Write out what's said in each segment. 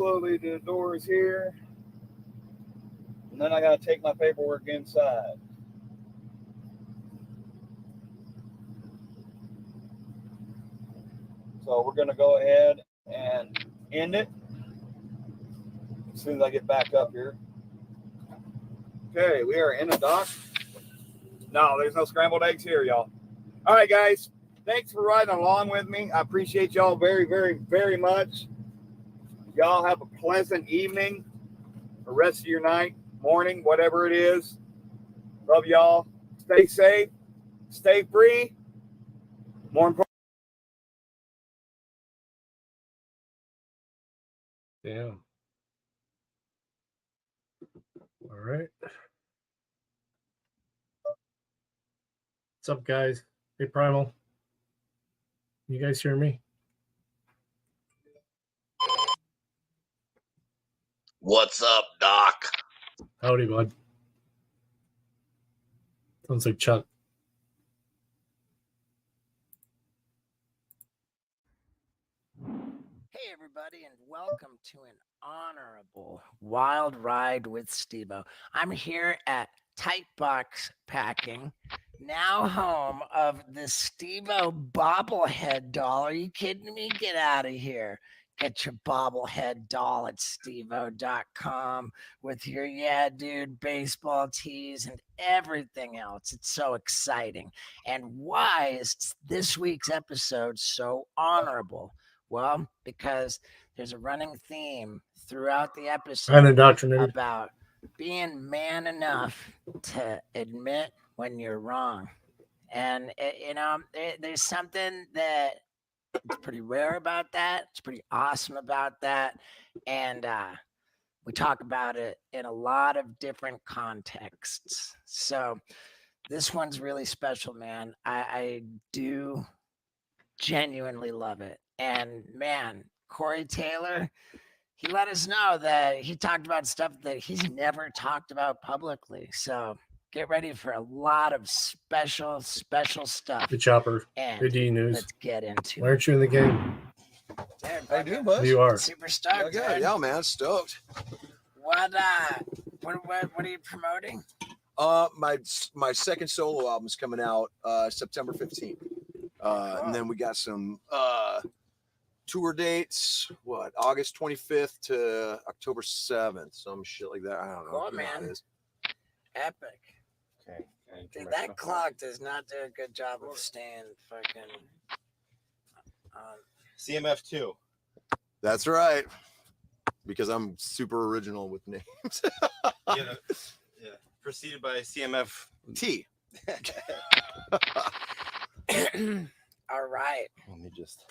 slowly to the doors here. And then I got to take my paperwork inside. So we're going to go ahead and end it as soon as I get back up here. Okay, we are in a dock. No, there's no scrambled eggs here, y'all. All right, guys. Thanks for riding along with me. I appreciate y'all very, very, very much. Y'all have a pleasant evening, the rest of your night, morning, whatever it is. Love y'all. Stay safe. Stay free. More important. Yeah. All right. What's up, guys? Hey, Primal. You guys hear me? What's up, Doc? Howdy, bud. Sounds like Chuck. Hey, everybody, and welcome to an honorable wild ride with Steve-O. I'm here at Tight Box Packing, now home of the Steve-O bobblehead doll. Are you kidding me? Get out of here. Get your bobblehead doll at steve-o.com with your Yeah Dude baseball tees and everything else. It's so exciting. And why is this week's episode so honorable? Well, because there's a running theme throughout the episode about being man enough to admit when you're wrong. And, there's something that it's pretty rare about that. It's pretty awesome about that. And we talk about it in a lot of different contexts. So this one's really special, man. I do genuinely love it. And man, Corey Taylor, he let us know that he talked about stuff that he's never talked about publicly. So get ready for a lot of special stuff. The Chopper. And the D News. Let's get into Why aren't you in the game? How you doing, bud? You are. Super stoked. Yeah, yeah, man, stoked. What are you promoting? My second solo album's coming out September 15th. And then we got some tour dates. August 25th to October 7th, some shit like that. I don't know. Cool, man. Epic. Okay. Dude, that clock does not do a good job of staying fucking. CMF2. That's right. Because I'm super original with names. Yeah. Preceded by CMF-T. All right. Let me just.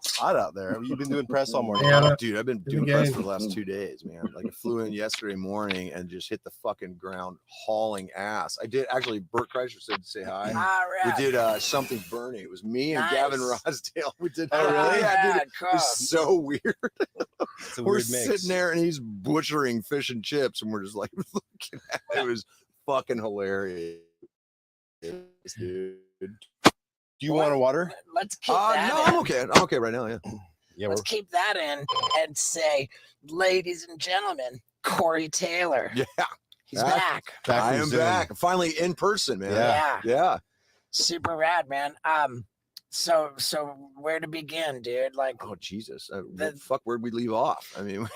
It's hot out there. You've been doing press all morning. Yeah, dude, I've been doing press for the last 2 days, man. Like I flew in yesterday morning and just hit the fucking ground hauling ass. I did actually. Bert Kreischer said to say hi. All right. We did Something Burning. It was me and Gavin Rosdale. We did. Oh, really? Yeah, dude. Cool. It was so weird. It's a We're weird mix. sitting there and he's butchering fish and chips, and we're just like looking at it. It was fucking hilarious, dude. Do you want a water? Let's keep that no, in. I'm okay. I'm okay right now. Yeah. Yeah. Let's keep that in and say, ladies and gentlemen, Corey Taylor. Yeah. He's back. I am back. I'm finally in person, man. Yeah. Super rad, man. So where to begin, dude? Like, oh Jesus, where'd we leave off? I mean,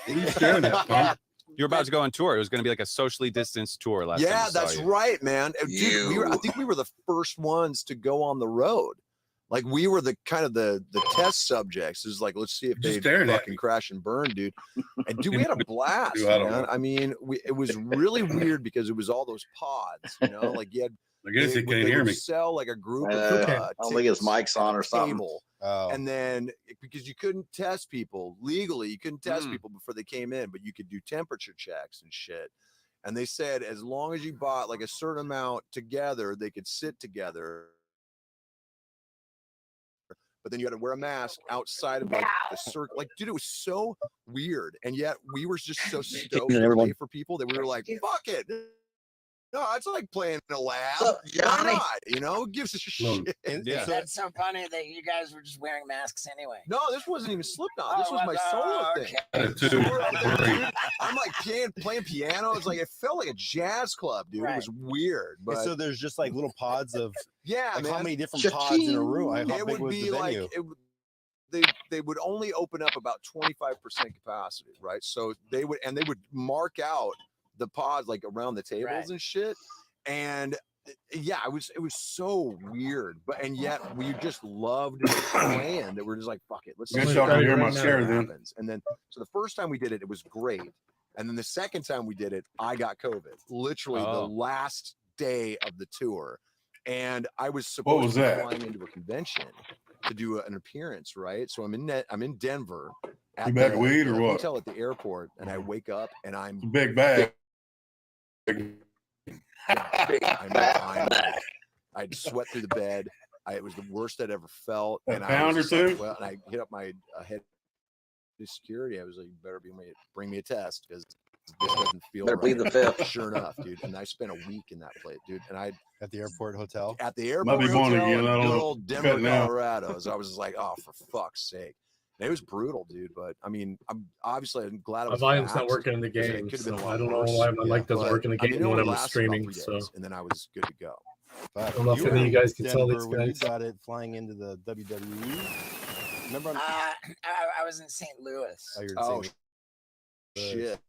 You're about to go on tour. It was going to be like a socially distanced tour last time. Yeah, that's right, man. Dude, I think we were the first ones to go on the road. Like we were the kind of the test subjects. It was like, let's see if they fucking crash and burn, dude. And dude, we had a blast, man. I mean, it was really weird because it was all those pods, you know, like you had. I guess they can't hear me. Sell like a group of I don't think his mic's on or something. And then because you couldn't test people legally, you couldn't test people before they came in, but you could do temperature checks and shit. And they said as long as you bought like a certain amount together, they could sit together. But then you had to wear a mask outside of like the circle. Like, dude, it was so weird. And yet we were just so stoked to pay for people that we were like, fuck it. No, it's like playing in a lab. What's up, Why Johnny? not? You know, who gives a shit? Yeah. That's so funny that you guys were just wearing masks anyway. No, this wasn't even Slipknot. This Oh, was my solo thing. okay. So we're out there, dude. I'm like playing piano. It's like it felt like a jazz club, dude. It was weird, but so there's just like little pods of yeah, like man. how many different pods in a room? Like, how It big would was be the like venue? they would only open up about 25% capacity, right? So they would mark out the pods like around the tables and shit. And yeah, it was so weird, but and yet we just loved playing that we're just like, fuck it, let's Guess see y'all what can hear my share then. happens. And then so the first time we did it, it was great. And then the second time we did it, I got COVID literally the last day of the tour. And I was supposed to be flying into a convention to do an appearance, right? So I'm in Denver at the weed or what? hotel at the airport, and I wake up and I'm Big bag. I had sweat through the bed. It was the worst I'd ever felt. A And pound I or was like, two? well, and I hit up my head security. I was like, you better bring me a test because this doesn't feel Better right. plead the fifth. Sure enough, dude. And I spent a week in that place, dude. And I At the airport hotel? at the airport Might be born hotel again, in I don't good know. old Denver, Cut now. Colorado. So I was just like, oh, for fuck's sake. And it was brutal, dude. But I mean, I'm glad I My was volume's not vaxxed, working in the because it game. could have been a So lot I don't know worse. why my mic doesn't But, work in the I mean, game it when only I'm lasted about streaming. 3 So days, and then I was good to go. I don't know if You any of were you guys in can tell these Denver when you guys. got it flying into the WWE. Remember? I was in St. Louis. Oh, you're in Oh, St. Louis. shit.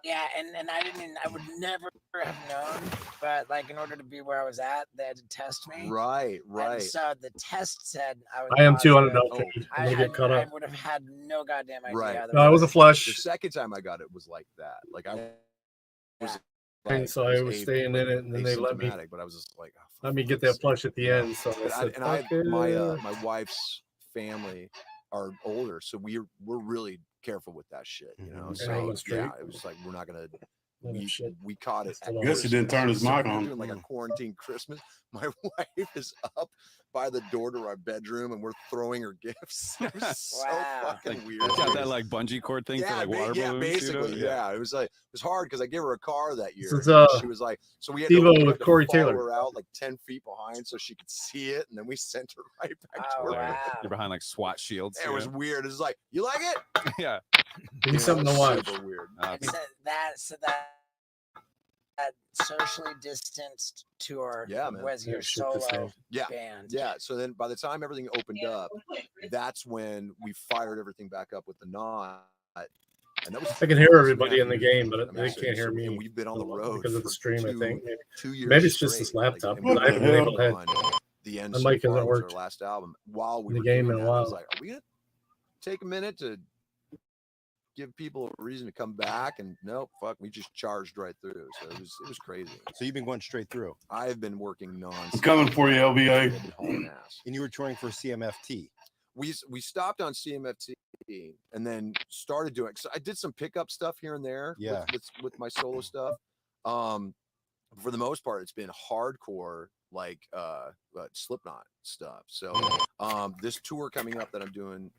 Yeah, and I would never have known, but like in order to be where I was at, they had to test me. Right. And so the test said I was. I am too positive. unadulterated. I'm gonna get caught I up. would have had no goddamn idea. Right. No, it was a The flush. second time I got it was like that. Like I was. And so I was staying in it, and then they let me asymptomatic, but I was just like, oh, for get fuck's that sake. flush at the end. So I But said, and I, "Fuck it." my wife's family are older, so we're really careful with that shit, you know. Mhm. So Everyone's straight. yeah, it was like we're not gonna. Oh, shit. We caught it. Still at on. Guess he didn't turn his Christmas. mic So we're on. doing like a quarantine Christmas. My wife is up by the door to our bedroom, and we're throwing her gifts. It was so Wow. fucking weird. It's got dude. that like bungee cord thing for like ba- water balloons. basically, you know? yeah. It was like it was hard because I gave her a car that year. This is, and she was like, so we had Steve-O we with had to Corey follow Taylor. her out like 10 feet behind so she could see it, and then we sent her right back Oh, to her. wow. You're behind like SWAT shields. It you was know? weird. It was like, you like it? Yeah. Give me something to It was watch. Super weird. And so that socially distanced tour Yeah, man. was your Yeah, shit, this solo thing. Yeah. band. Yeah. So then by the time everything opened up, that's when we fired everything back up with the knot. And that was I can hear 2.5 everybody in the years, game, dude. but I mean, they so- can't hear so- me. And we've been on the road because of the for stream. I 2 think 2 years. maybe it's just this straight. laptop. And we I haven't been able to. on the end. My mic hasn't was our worked last album while we in the were game doing in a that. I was while. like, are we gonna take a minute to give people a reason to come back? And nope, fuck, we just charged right through. So it was crazy. So you've been going straight through. I've been working non. I'm coming for you, LBA. I've been hauling ass. And you were touring for CMFT. We stopped on CMFT and then started doing. So I did some pickup stuff here and there. Yeah. With my solo stuff. For the most part, it's been hardcore like Slipknot stuff. So this tour coming up that I'm doing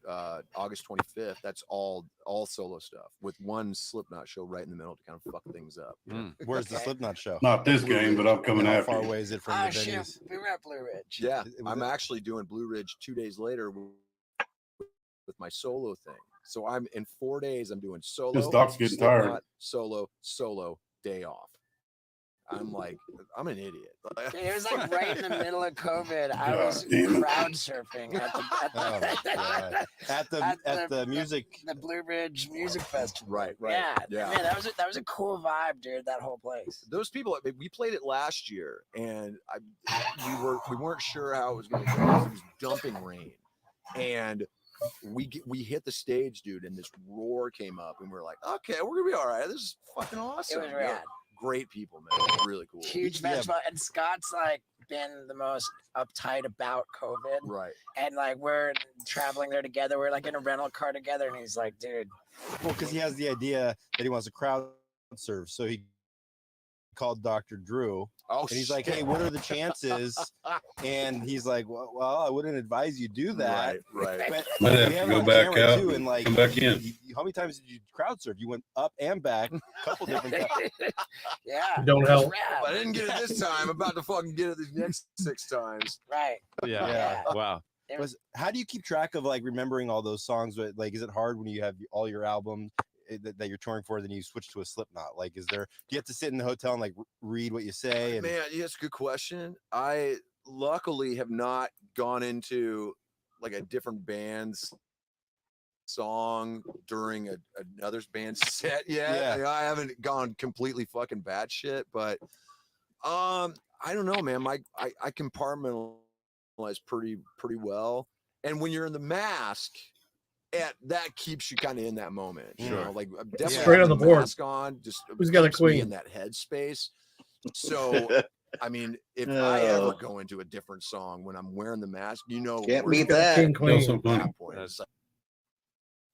August 25th, that's all solo stuff with one Slipknot show right in the middle to kind of fuck things up. you know? Where's the Slipknot show? Not this game, but I'm coming How after far you. away is it from Oh the shit, venues? we were at Blue Ridge. Yeah, It was I'm a- actually doing Blue Ridge 2 days later with my solo thing. So I'm in 4 days. I'm doing solo. This Doc's getting tired. Solo, day off. I'm like, I'm an idiot. Dude, it was like right in the middle of COVID. I was damn it. crowd surfing at Oh, my God. At the music. the Blue Ridge Music Festival. Right. Yeah, Yeah. man, that was a cool vibe, dude. That whole place. Those people, I mean, we played it last year, and we weren't sure how it was going to go. It was dumping rain, and we hit the stage, dude, and this roar came up, and we were like, okay, we're gonna be all right. This is fucking awesome. It was Yeah. rad. Great people, man. It was really cool. Huge Yeah. festival, and Scott's like been the most uptight about COVID, Right. and like we're traveling there together. We're like in a rental car together, and he's like, dude, Well, because he has the idea that he wants a crowd serve. So he called Dr. Drew. Oh, And he's like, hey, what are the chances? And he's like, well, I wouldn't advise you do that. Right. But Might have we to have go it on back camera out too, and and like, come back in. how many times did you crowd surf? You went up and back a couple different times. Yeah. Don't help. If I didn't get it this time, I'm about to fucking get it the next 6 times. Right. Yeah. Yeah. Wow. How do you keep track of like remembering all those songs? Like, is it hard when you have all your albums that you're touring for, then you switch to a Slipknot? Like, do you have to sit in the hotel and like read what you say? And... Man, yeah, it's a good question. I luckily have not gone into like a different band's song during another band's set yet. Yeah. Like, I haven't gone completely fucking batshit, but I don't know, man. I compartmentalize pretty well, and when you're in the mask, that keeps you kind of in that moment. You know, like definitely Straight on the board. mask on. Just Who's got a keeps me queen? in that headspace. So. I mean, if I ever go into a different song when I'm wearing the mask, Can't we're beat gonna that. King, queen. So at funny. that point. It's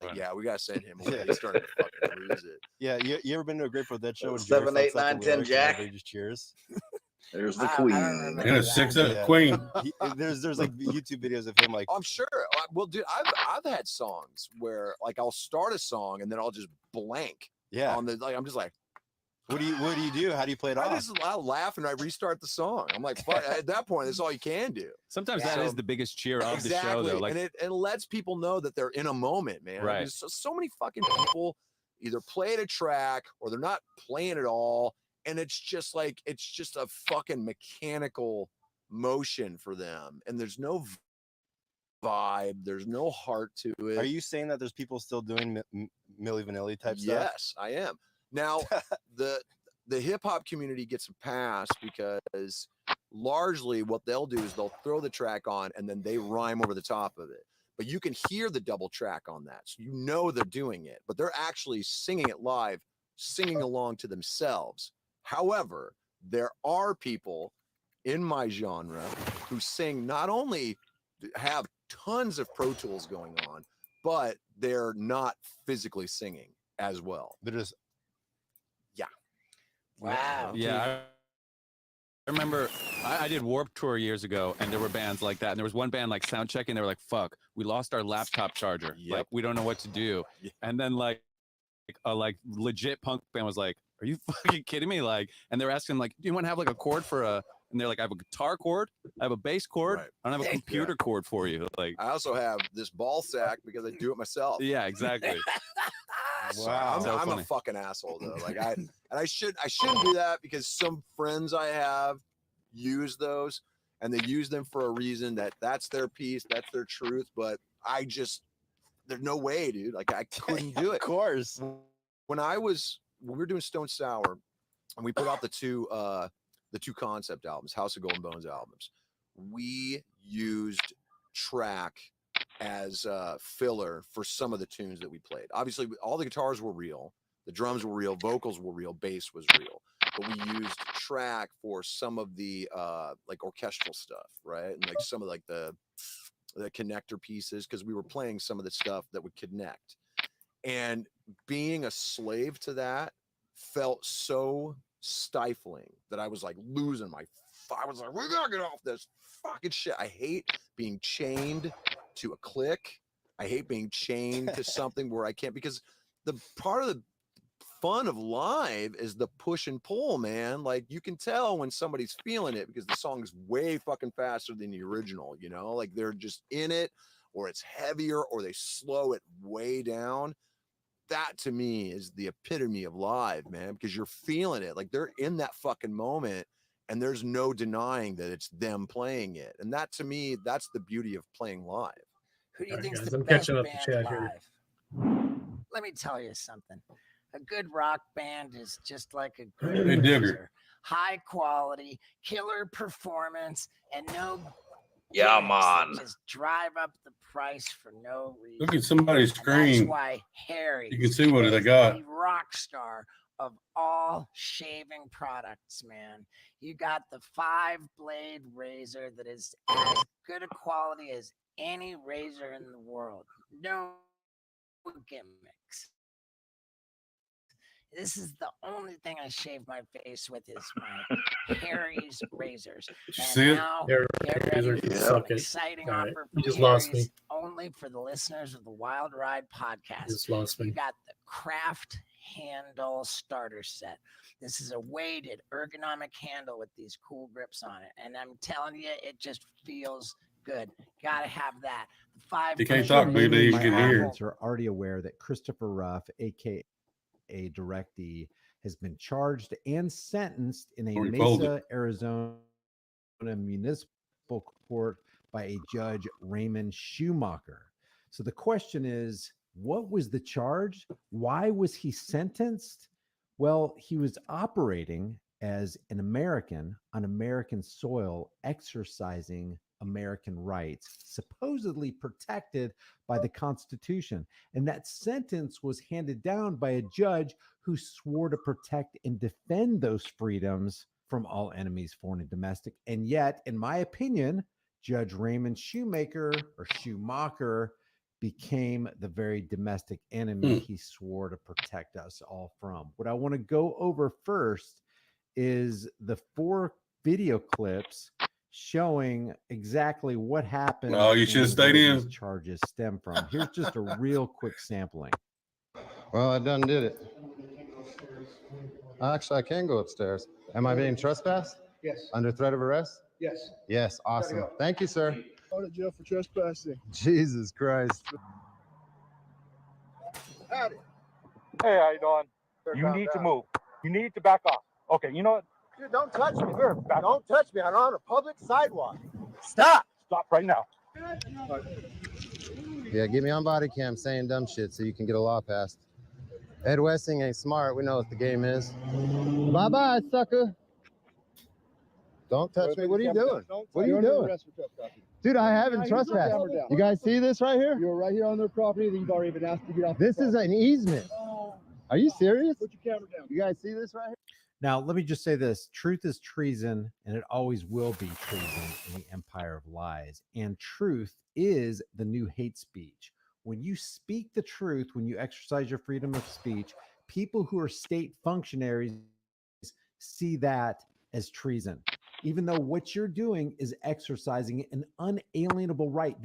like, yeah, we gotta send him away. He's starting to fucking lose it. Yeah, you ever been to a Grateful Dead show? when 7, Jerry 8, fucks up 9, the 10 lyrics and Jack. everybody just cheers? There's the I don't queen. remember And a that. 6-up Yeah. queen. There's like YouTube videos of him like, I'm sure. Well, dude, I've had songs where like I'll start a song and then I'll just blank yeah. on the I'm just like, What do you do? How do you play it off? I'll laugh and I restart the song. I'm like, fuck, at that point, that's all you can do. Sometimes Yeah. that is the biggest cheer of the show, though. Like, and it lets people know that they're in a moment, man. Right. There's so many fucking people either playing a track or they're not playing at all, and it's just a fucking mechanical motion for them, and there's no vibe, there's no heart to it. Are you saying that there's people still doing Milli Vanilli type stuff? Yes, I am. Now, the hip hop community gets a pass because largely what they'll do is they'll throw the track on and then they rhyme over the top of it. But you can hear the double track on that. So they're doing it, but they're actually singing it live, singing along to themselves. However, there are people in my genre who sing, not only have tons of Pro Tools going on, but they're not physically singing as well. They're just Wow. yeah. I remember I did Warped Tour years ago, and there were bands like that. And there was one band like Soundcheck, and they were like, "Fuck, we lost our laptop charger. Yep. Like, we don't know what to do." Yeah. And then like a legit punk band was like, "Are you fucking kidding me?" Like, and they're asking like, "Do you want to have like a chord for a?" And they're like, "I have a guitar chord, I have a bass chord, Right. I don't have a computer chord for you." Like, I also have this ball sack because I do it myself. yeah, exactly. wow. So I'm funny. a fucking asshole though. Like I shouldn't do that because some friends I have use those and they use them for a reason that's their piece, that's their truth. But there's no way, dude. Like I couldn't do it. Of course. When we were doing Stone Sour and we put out the two concept albums, House of Golden Bones albums, we used track as filler for some of the tunes that we played. Obviously, all the guitars were real, the drums were real, vocals were real, bass was real, but we used track for some of the like orchestral stuff, right? And like some of like the connector pieces, because we were playing some of the stuff that would connect. And being a slave to that felt so stifling that I was like losing I was like, we gotta get off this fucking shit. I hate being chained to a click. I hate being chained to something where I can't, because the part of the fun of live is the push and pull, man. Like you can tell when somebody's feeling it because the song's way fucking faster than the original, like they're just in it, or it's heavier, or they slow it way down. That to me is the epitome of live, man, because you're feeling it. Like they're in that fucking moment and there's no denying that it's them playing it. And that to me, that's the beauty of playing live. Who do you All right, think's guys, the I'm best catching up to band chat here. live? Let me tell you something. A good rock band is just like a good Hey, Digger. razor. High quality, killer performance, and no Yeah, gimmicks that man. just drive up the price for no reason. Look at somebody's And screen. that's why Harry You can see what they is got. the rock star of all shaving products, man. You got the 5-blade razor that is as good a quality as any razor in the world. No gimmicks. This is the only thing I shave my face with is my Harry's razors. Did you And see it? now, Harry get Razor, ready for suck an it. exciting All right, offer you from just lost Harry's me. only for the listeners of the Wild Ride You podcast. just lost You me. got the Craft Handle Starter Set. This is a weighted ergonomic handle with these cool grips on it. And I'm telling you, it just feels good. Gotta have that. The 5 You can't I'm sure talk, many but of you my can hear. audience are already aware that Christopher Ruff, aka Direct D, has been charged and sentenced in a Already folded. Mesa, Arizona municipal court by a judge, Raymond Schumacher. So the question is, what was the charge? Why was he sentenced? Well, he was operating as an American on American soil, exercising American rights, supposedly protected by the Constitution. And that sentence was handed down by a judge who swore to protect and defend those freedoms from all enemies, foreign and domestic. And yet, in my opinion, Judge Raymond Schumacher became the very domestic enemy he swore to protect us all from. What I want to go over first is the 4 video clips showing exactly what happened. No, you should have and stayed where in. these charges stem from. Here's just a real quick sampling. Well, I done did it. Actually, I can go upstairs. Am I being trespassed? Yes. Under threat of arrest? Yes. Yes, awesome. go. Thank you, sir. Go to jail for trespassing. Jesus Christ. Howdy. Hey, how you doing? You need to move. You need to back off. Okay, you know what? Dude, don't touch me. Don't touch me. I'm on a public sidewalk. Stop! Stop right now. Yeah, get me on body cam saying dumb shit so you can get a law passed. Ed Westing ain't smart. We know what the game is. Bye-bye, sucker. Don't touch me. What are you doing? What are you doing? Dude, I haven't trespassed. You guys see this right here? You're right here on their property. You've already been asked to get off. This is an easement. Are you serious? Put your camera down. You guys see this right here? Now, let me just say this. Truth is treason, and it always will be treason in the empire of lies. And truth is the new hate speech. When you speak the truth, when you exercise your freedom of speech, people who are state functionaries see that as treason, even though what you're doing is exercising an unalienable right.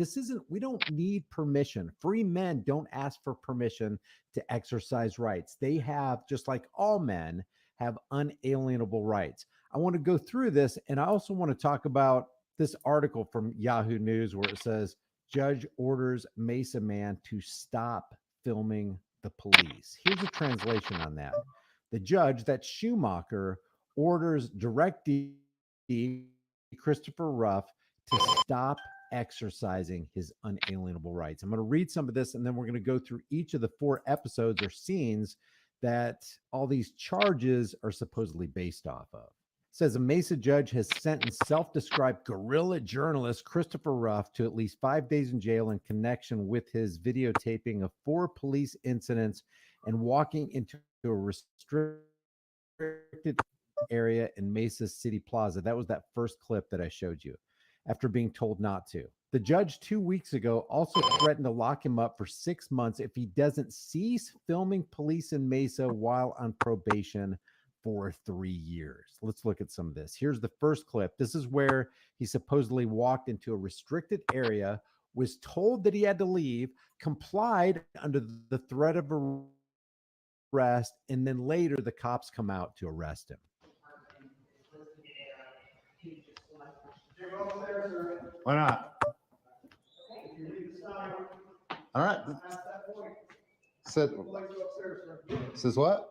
We don't need permission. Free men don't ask for permission to exercise rights. They have, just like all men, have unalienable rights. I want to go through this, and I also want to talk about this article from Yahoo News where it says, Judge orders Mesa man to stop filming the police. Here's a translation on that. The judge, that's Schumacher, orders Direct D, Christopher Ruff, to stop exercising his unalienable rights. I'm going to read some of this, and then we're going to go through each of the 4 episodes or scenes that all these charges are supposedly based off of. It says a Mesa judge has sentenced self-described guerrilla journalist Christopher Ruff to at least 5 days in jail in connection with his videotaping of 4 police incidents and walking into a restricted area in Mesa City Plaza. That was that first clip that I showed you, after being told not to. The judge 2 weeks ago also threatened to lock him up for 6 months if he doesn't cease filming police in Mesa while on probation for 3 years. Let's look at some of this. Here's the first clip. This is where he supposedly walked into a restricted area, was told that he had to leave, complied under the threat of arrest, and then later the cops come out to arrest him. Why not? All right. Says what?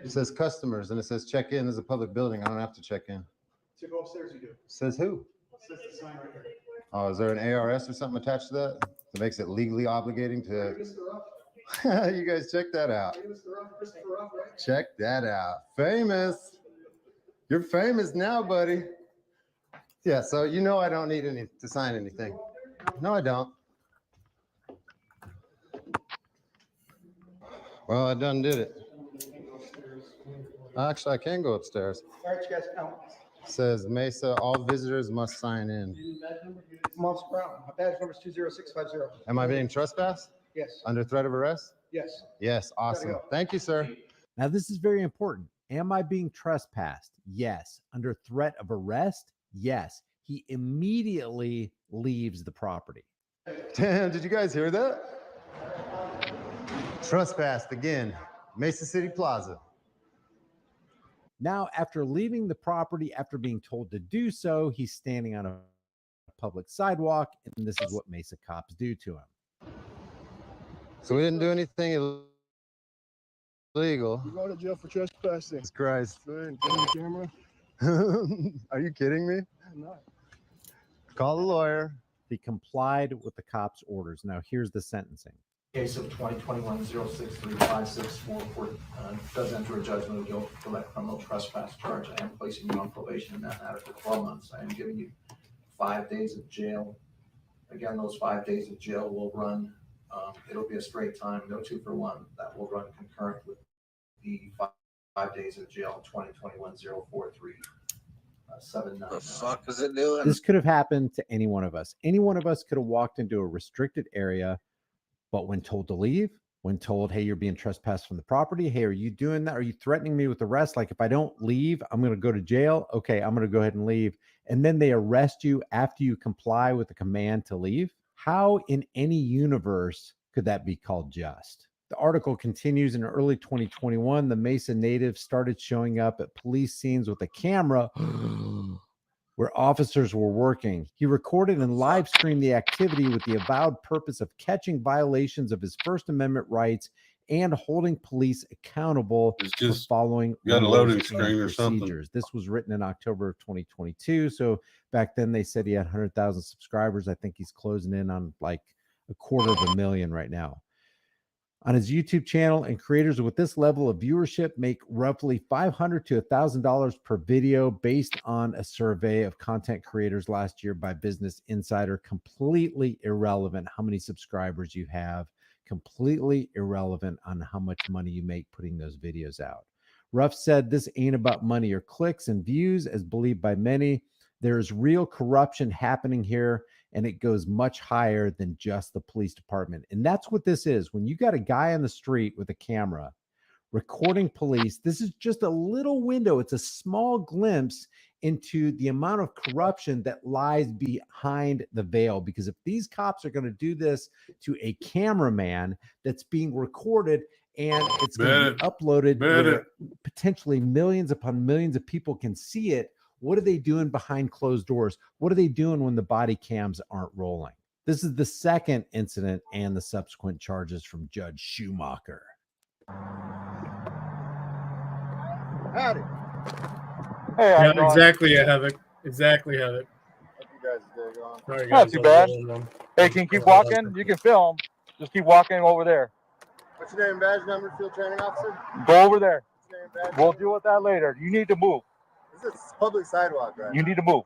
It says customers, and it says check in. As a public building. I don't have to check in. To go upstairs, you do. Says who? Says the sign right here. Oh, is there an ARS or something attached to that that makes it legally obligating to? You guys check that out. Check that out. Famous. You're famous now, buddy. Yeah, so you know I don't need to sign anything. No, I don't. Well, I done did it. Actually, I can go upstairs. All right, you guys come. Says Mesa, all visitors must sign in. I'm Officer Brown. My badge number is 20650. Am I being trespassed? Yes. Under threat of arrest? Yes. Yes. Awesome. Thank you, sir. Now, this is very important. Am I being trespassed? Yes. Under threat of arrest? Yes. He immediately leaves the property. Damn, did you guys hear that? Trespassed again. Mesa City Plaza. Now, after leaving the property, after being told to do so, he's standing on a public sidewalk, and this is what Mesa cops do to him. So we didn't do anything illegal. You go to jail for trespassing. Jesus Christ. Man, get on the camera. Are you kidding me? I'm not. Call the lawyer. He complied with the cops' orders. Now, here's the sentencing. Case of 2021-063-5644 does enter a judgment of guilt for that criminal trespass charge. I am placing you on probation in that matter for 12 months. I am giving you 5 days of jail. Again, those 5 days of jail will run. It'll be a straight time, no 2 for 1. That will run concurrent with the 5 days of jail. 2021-043-79. The fuck is it doing? This could have happened to any one of us. Any one of us could have walked into a restricted area, but when told to leave, when told, hey, you're being trespassed from the property, hey, are you doing that? Are you threatening me with arrest? Like, if I don't leave, I'm going to go to jail. Okay, I'm going to go ahead and leave. And then they arrest you after you comply with the command to leave. How in any universe could that be called just? The article continues. In early 2021, the Mesa natives started showing up at police scenes with a camera where officers were working. He recorded and live streamed the activity with the avowed purpose of catching violations of his First Amendment rights and holding police accountable for following got a loading screen or procedures. something. This was written in October of 2022. So back then they said he had 100,000 subscribers. I think he's closing in on like 250,000 right now. On his YouTube channel, and creators with this level of viewership make roughly $500 to $1,000 per video based on a survey of content creators last year by Business Insider. Completely irrelevant how many subscribers you have, completely irrelevant on how much money you make putting those videos out. Ruff said, this ain't about money or clicks and views as believed by many. There's real corruption happening here, and it goes much higher than just the police department. And that's what this is. When you got a guy on the street with a camera recording police, this is just a little window. It's a small glimpse into the amount of corruption that lies behind the veil. Because if these cops are going to do this to a cameraman that's being recorded and it's going to be uploaded where potentially millions upon millions of people can see it, what are they doing behind closed doors? What are they doing when the body cams aren't rolling? This is the second incident and the subsequent charges from Judge Schumacher. Howdy. Hey, how Yeah, you doing? exactly, Havoc. Exactly, Havoc. Hope you guys are going. Sorry, Not guys, too I'm bad. rolling them. Hey, can you keep walking? You can film. Just keep walking over there. What's your name, badge number, field training officer? Go over there. What's your name, badge We'll number? deal with that later. You need to move. This is public sidewalk, right? You need to move.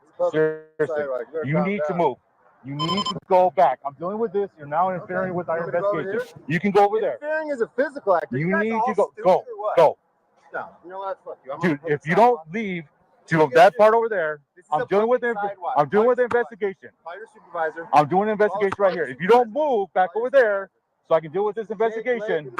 This is public Seriously. sidewalk. better You calm need to down. move. You need to go back. I'm dealing with this. You're now interfering with our You want me to go over investigation. here? You can go over there. Interfering is a physical act. Are You guys need all to go. stupid Go. or what? Go. No, you know what? Fuck you. I'm on Dude, public if you don't sidewalk. leave You to get that shit. part over there, This is I'm a dealing with public the sidewalk. I'm dealing with the Call your supervisor. investigation. Call your supervisor. I'm doing an investigation right here. If you don't move back over there so I can deal with this investigation,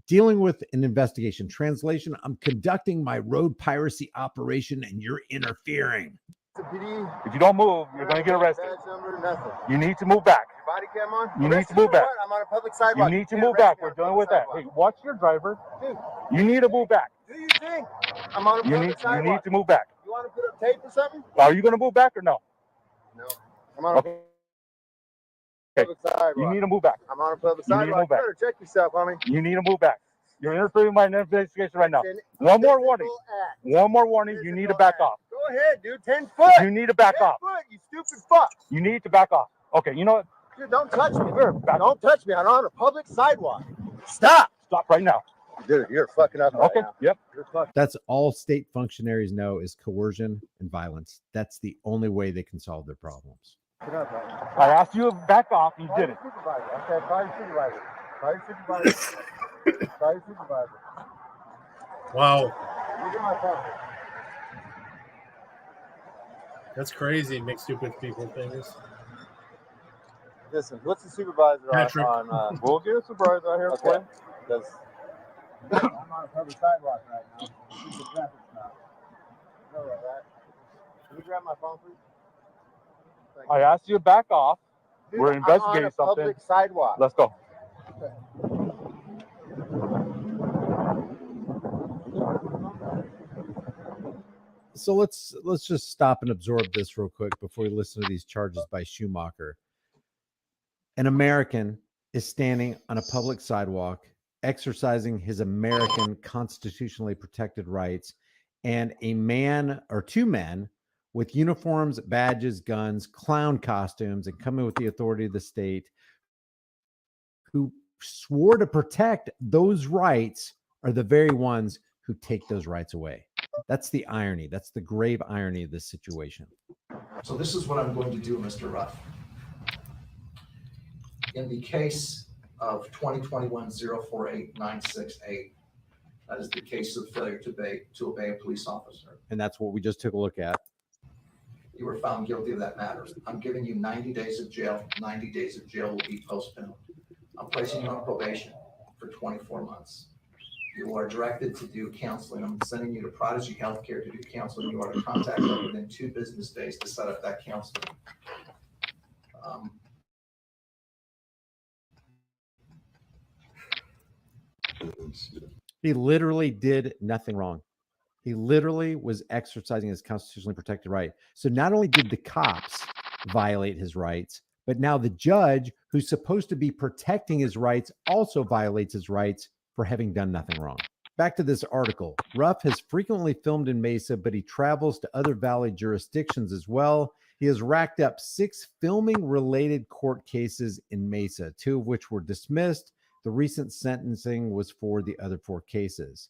Dealing with an investigation. Translation, I'm conducting my road piracy operation and you're interfering. if you don't move, you're going to get arrested. Badge number, nothing. You need to move back. Your body cam on? You need to Arrested move for back. what? I'm on a public You sidewalk. need to can't move arrest back. me We're on a dealing public with that. sidewalk. Hey, watch your driver. Dude, You need to move back. do you think I'm on a You public need sidewalk? to move back. You want to put up tape or something? Are you going to move back or no? No. I'm on a Okay. public sidewalk. You need to move back. I'm on a public You need to sidewalk. move back. You better check yourself, homie. You need to move back. You're interfering with my investigation right now. It's an One more warning. physical act. One more warning. You need to back off. Go ahead, dude. 10 foot. You need to back 10 off. foot, you stupid fuck. You need to back off. Okay, you know what? Dude, don't touch me. Don't touch me. I'm on a public sidewalk. Stop. Stop right now. Dude, you're fucking up right Okay, now. yep. You're fucking. That's all state functionaries know is coercion and violence. That's the only way they can solve their problems. Get up right now. I asked you to back off. You Call did your it. supervisor. Okay, call your supervisor. Call your supervisor. Call your supervisor. Wow, You get my phone. that's crazy. Make stupid people famous. Listen, what's the supervisor Patrick. on we'll get a supervisor out here for you. Because I'm on a public sidewalk right now. It's a traffic stop. You know that. Can you grab my phone, please? Thank I asked you to back off. Dude, We're I'm investigating on a something. public sidewalk. Let's go. So let's just stop and absorb this real quick before we listen to these charges by Schumacher. An American is standing on a public sidewalk exercising his American constitutionally protected rights, and a man or two men with uniforms, badges, guns, clown costumes, and coming with the authority of the state who swore to protect those rights are the very ones who take those rights away. That's the irony. That's the grave irony of this situation. So this is what I'm going to do, Mr. Ruff. In the case of 2021-048968, that is the case of failure to obey a police officer. And that's what we just took a look at. You were found guilty of that matter. I'm giving you 90 days of jail. 90 days of jail will be postponed. I'm placing you on probation for 24 months. You are directed to do counseling. I'm sending you to Prodigy Healthcare to do counseling. You are to contact them within 2 business days to set up that counseling. He literally did nothing wrong. He literally was exercising his constitutionally protected right. So not only did the cops violate his rights, but now the judge, who's supposed to be protecting his rights, also violates his rights for having done nothing wrong. Back to this article. Ruff has frequently filmed in Mesa, but he travels to other Valley jurisdictions as well. He has racked up 6 filming-related court cases in Mesa, 2 of which were dismissed. The recent sentencing was for the other 4 cases.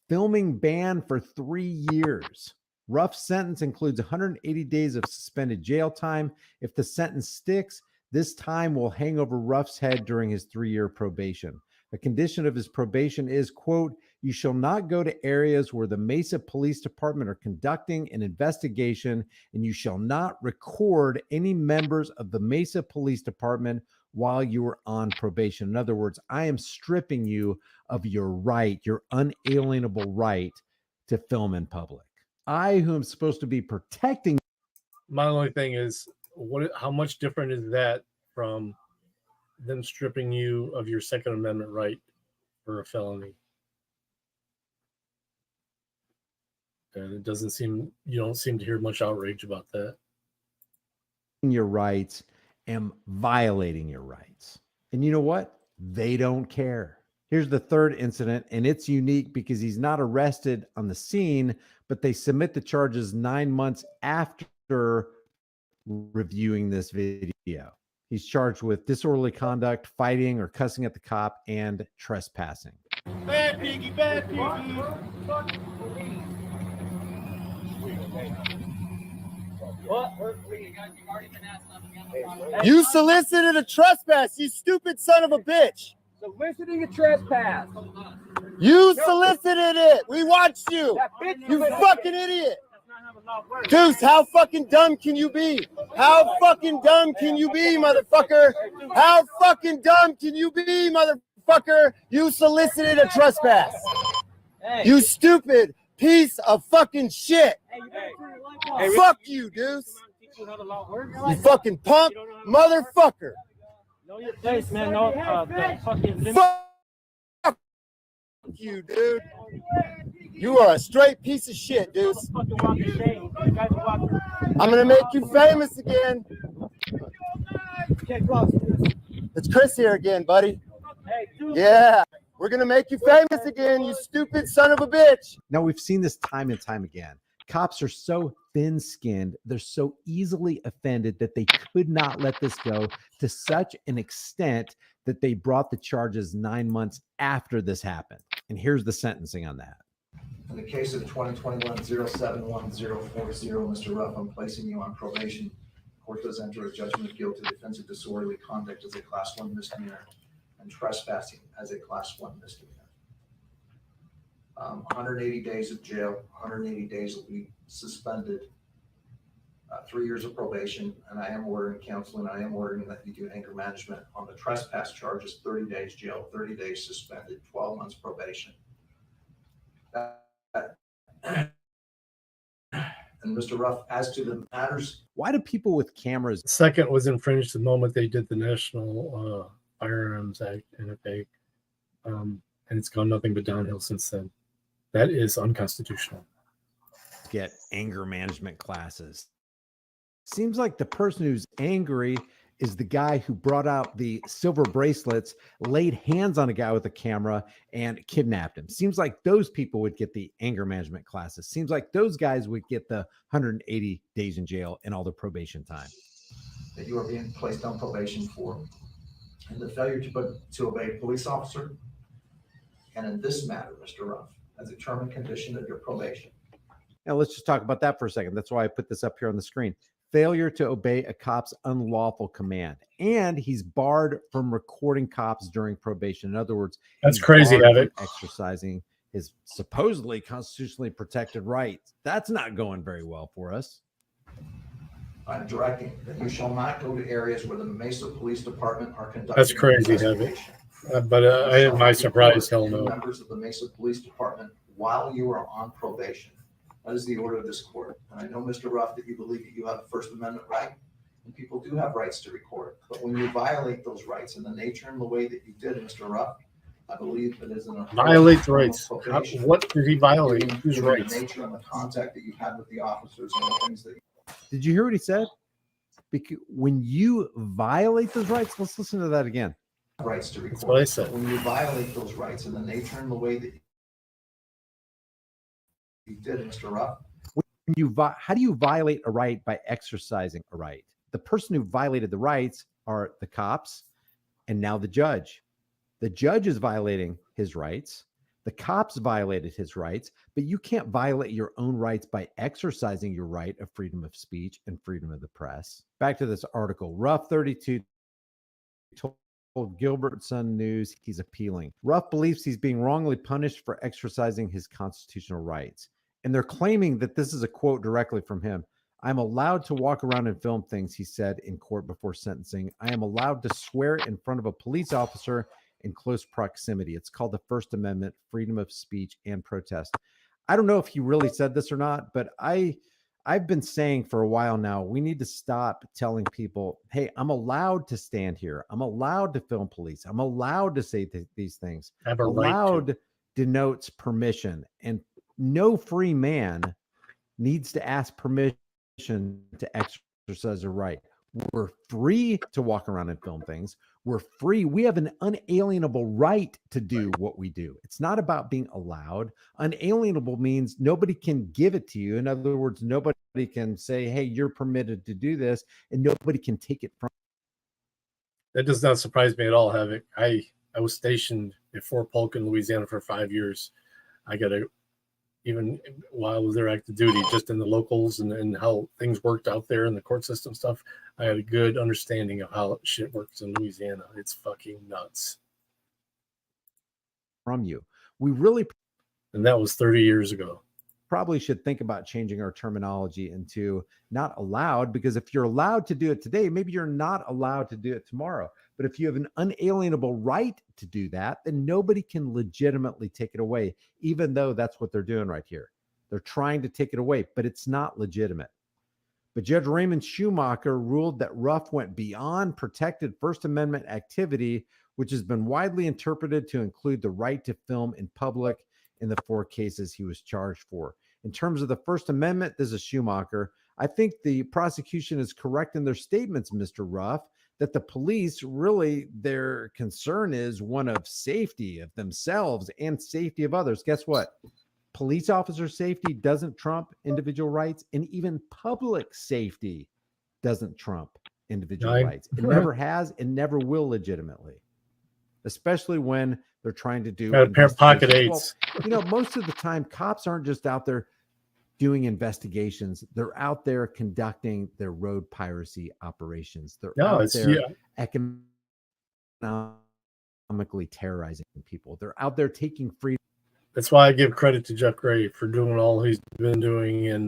Filming ban for 3 years. Ruff's sentence includes 180 days of suspended jail time. If the sentence sticks, this time will hang over Ruff's head during his 3-year probation. A condition of his probation is, quote, you shall not go to areas where the Mesa Police Department are conducting an investigation, and you shall not record any members of the Mesa Police Department while you are on probation. In other words, I am stripping you of your right, your unalienable right to film in public. I, who am supposed to be protecting. My only thing is, how much different is that from them stripping you of your Second Amendment right for a felony? And it doesn't seem, you don't seem to hear much outrage about that. Your rights and violating your rights. And you know what? They don't care. Here's the third incident, and it's unique because he's not arrested on the scene, but they submit the charges 9 months after reviewing this video. He's charged with disorderly conduct, fighting or cussing at the cop, and trespassing. Bad piggy, bad piggy. You solicited a trespass, you stupid son of a bitch. Soliciting a trespass. You solicited it. We watched you. You fucking idiot. Deuce, how fucking dumb can you be? How fucking dumb can you be, motherfucker? How fucking dumb can you be, motherfucker? You solicited a trespass. You stupid piece of fucking shit. Fuck you, Deuce. You fucking punk motherfucker. Know your place, man. No, Fuck you, dude. You are a straight piece of shit, Deuce. I'm gonna make you famous again. It's Chris here again, buddy. Yeah, we're gonna make you famous again, you stupid son of a bitch. Now, we've seen this time and time again. Cops are so thin-skinned, they're so easily offended that they could not let this go to such an extent that they brought the charges 9 months after this happened. And here's the sentencing on that. In the case of 2021-071040, Mr. Ruff, I'm placing you on probation. Court does enter a judgment of guilty. Defense of disorderly conduct as a Class 1 misdemeanor and trespassing as a Class 1 misdemeanor. 180 days of jail, 180 days will be suspended. 3 years of probation, and I am ordering counseling. I am ordering that you do anger management on the trespass charges, 30 days jail, 30 days suspended, 12 months probation. And Mr. Ruff, as to the matters. Why do people with cameras? Second was infringed the moment they did the National Firearms Act, NFA, and it's gone nothing but downhill since then. That is unconstitutional. Get anger management classes. Seems like the person who's angry is the guy who brought out the silver bracelets, laid hands on a guy with a camera, and kidnapped him. Seems like those people would get the anger management classes. Seems like those guys would get the 180 days in jail and all the probation time. That you are being placed on probation for, and the failure to obey a police officer, and in this matter, Mr. Ruff, as a term and condition of your probation. Now let's just talk about that for a second. That's why I put this up here on the screen. Failure to obey a cop's unlawful command, and he's barred from recording cops during probation. In other words, that's crazy. Exercising his supposedly constitutionally protected rights. That's not going very well for us. I'm directing that you shall not go to areas where the Mesa Police Department are conducting. That's crazy, Heavy. But I am my surprise. Hell no. Members of the Mesa Police Department while you are on probation. That is the order of this court. And I know, Mr. Ruff, that you believe that you have a First Amendment right, and people do have rights to record. But when you violate those rights in the nature and the way that you did, Mr. Ruff, I believe it is an violate the rights. What did he violate? Whose rights? The nature and the contact that you had with the officers and the things that you. Did you hear what he said? Because when you violate those rights, let's listen to that again. Rights to record. That's what I said. When you violate those rights in the nature and the way that you did, Mr. Ruff. How do you violate a right by exercising a right? The person who violated the rights are the cops and now the judge. The judge is violating his rights. The cops violated his rights, but you can't violate your own rights by exercising your right of freedom of speech and freedom of the press. Back to this article. Ruff 32 told Gilbert Sun News he's appealing. Ruff believes he's being wrongly punished for exercising his constitutional rights. And they're claiming that this is a quote directly from him. I'm allowed to walk around and film things, he said in court before sentencing. I am allowed to swear in front of a police officer in close proximity. It's called the First Amendment, freedom of speech and protest. I don't know if he really said this or not, but I've been saying for a while now, we need to stop telling people, hey, I'm allowed to stand here. I'm allowed to film police. I'm allowed to say these things. Allowed denotes permission, and no free man needs to ask permission to exercise a right. We're free to walk around and film things. We're free. We have an unalienable right to do what we do. It's not about being allowed. Unalienable means nobody can give it to you. In other words, nobody can say, hey, you're permitted to do this, and nobody can take it from you. That does not surprise me at all, Havoc. I was stationed at Fort Polk in Louisiana for 5 years. I got even while I was there active duty, just in the locals and how things worked out there in the court system stuff, I had a good understanding of how shit works in Louisiana. It's fucking nuts. From you. We really, and that was 30 years ago. Probably should think about changing our terminology into not allowed, because if you're allowed to do it today, maybe you're not allowed to do it tomorrow. But if you have an unalienable right to do that, then nobody can legitimately take it away, even though that's what they're doing right here. They're trying to take it away, but it's not legitimate. But Judge Raymond Schumacher ruled that Ruff went beyond protected First Amendment activity, which has been widely interpreted to include the right to film in public in the 4 cases he was charged for. In terms of the First Amendment, this is Schumacher. I think the prosecution is correct in their statements, Mr. Ruff, that the police really, their concern is one of safety of themselves and safety of others. Guess what? Police officer safety doesn't trump individual rights, and even public safety doesn't trump individual rights. It never has and never will legitimately, especially when they're trying to do a pair of pocket eights. Well, you know, most of the time, cops aren't just out there doing investigations. They're out there conducting their road piracy operations. They're out there economically terrorizing people. They're out there taking freedom. That's why I give credit to Jeff Gray for doing all he's been doing in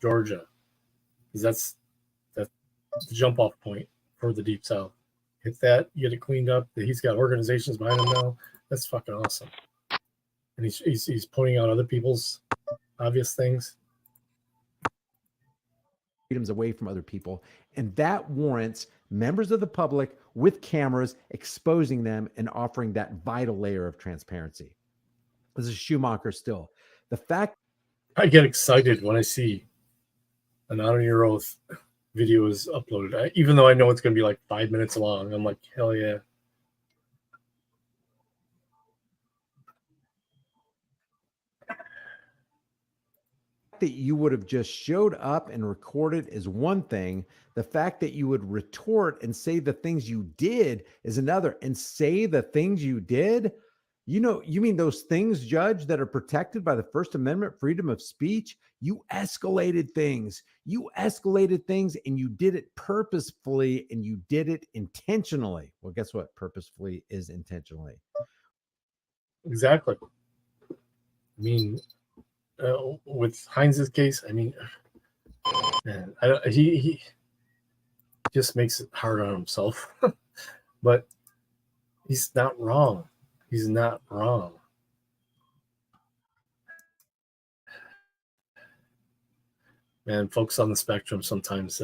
Georgia. because that's the jump off point for the Deep South. Hit that, get it cleaned up. He's got organizations behind him now. That's fucking awesome. And he's pointing out other people's obvious things. Freedoms away from other people, and that warrants members of the public with cameras exposing them and offering that vital layer of transparency. This is Schumacher still. The fact I get excited when I see an honor your oath video is uploaded, even though I know it's going to be like 5 minutes long. I'm like, hell yeah. that you would have just showed up and recorded is one thing. The fact that you would retort and say the things you did is another. And say the things you did, you know, you mean those things, Judge, that are protected by the First Amendment, freedom of speech? You escalated things. You escalated things, and you did it purposefully, and you did it intentionally. Well, guess what? Purposefully is intentionally. Exactly. I mean, with Heinz's case, I mean, man, he just makes it hard on himself. But he's not wrong. He's not wrong. Man, folks on the spectrum sometimes,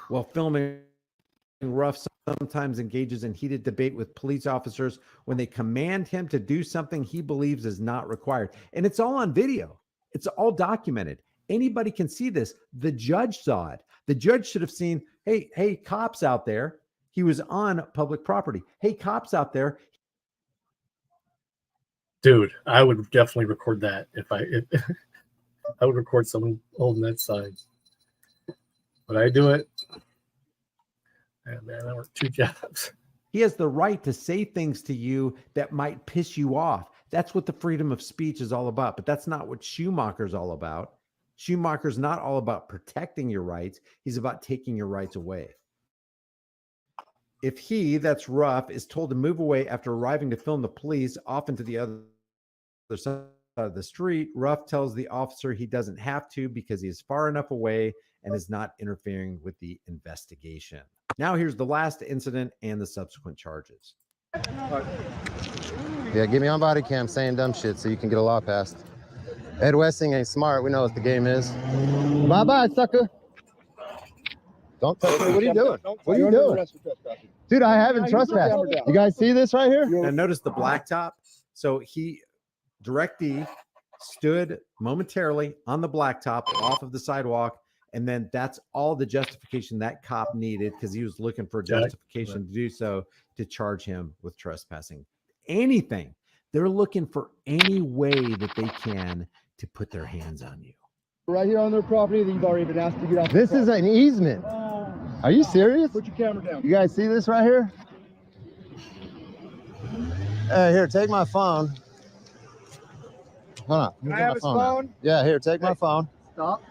Well, filming rough sometimes engages in heated debate with police officers when they command him to do something he believes is not required. And it's all on video. It's all documented. Anybody can see this. The judge saw it. The judge should have seen, hey, cops out there. He was on public property. Hey, cops out there. Dude, I would definitely record that if I would record someone holding that sign. But I do it. Man, I work 2 jobs. He has the right to say things to you that might piss you off. That's what the freedom of speech is all about. But that's not what Schumacher's all about. Schumacher's not all about protecting your rights. He's about taking your rights away. If he, that's Ruff, is told to move away after arriving to film the police off into the other side of the street, Ruff tells the officer he doesn't have to because he is far enough away and is not interfering with the investigation. Now here's the last incident and the subsequent charges. Yeah, get me on body cam saying dumb shit so you can get a law passed. Ed Westing ain't smart. We know what the game is. Bye-bye, sucker. Don't touch me. What are you doing? What are you doing? Dude, I haven't trespassed. You guys see this right here? Now notice the blacktop. So Direct D stood momentarily on the blacktop off of the sidewalk. And then that's all the justification that cop needed because he was looking for justification to do so, to charge him with trespassing. Anything. They're looking for any way that they can to put their hands on you. Right here on their property that you've already been asked to get off. This is an easement. Are you serious? Put your camera down. You guys see this right here? Hey, here, take my phone. Hold on. Can I have his phone? Yeah, here, take my phone. Stop.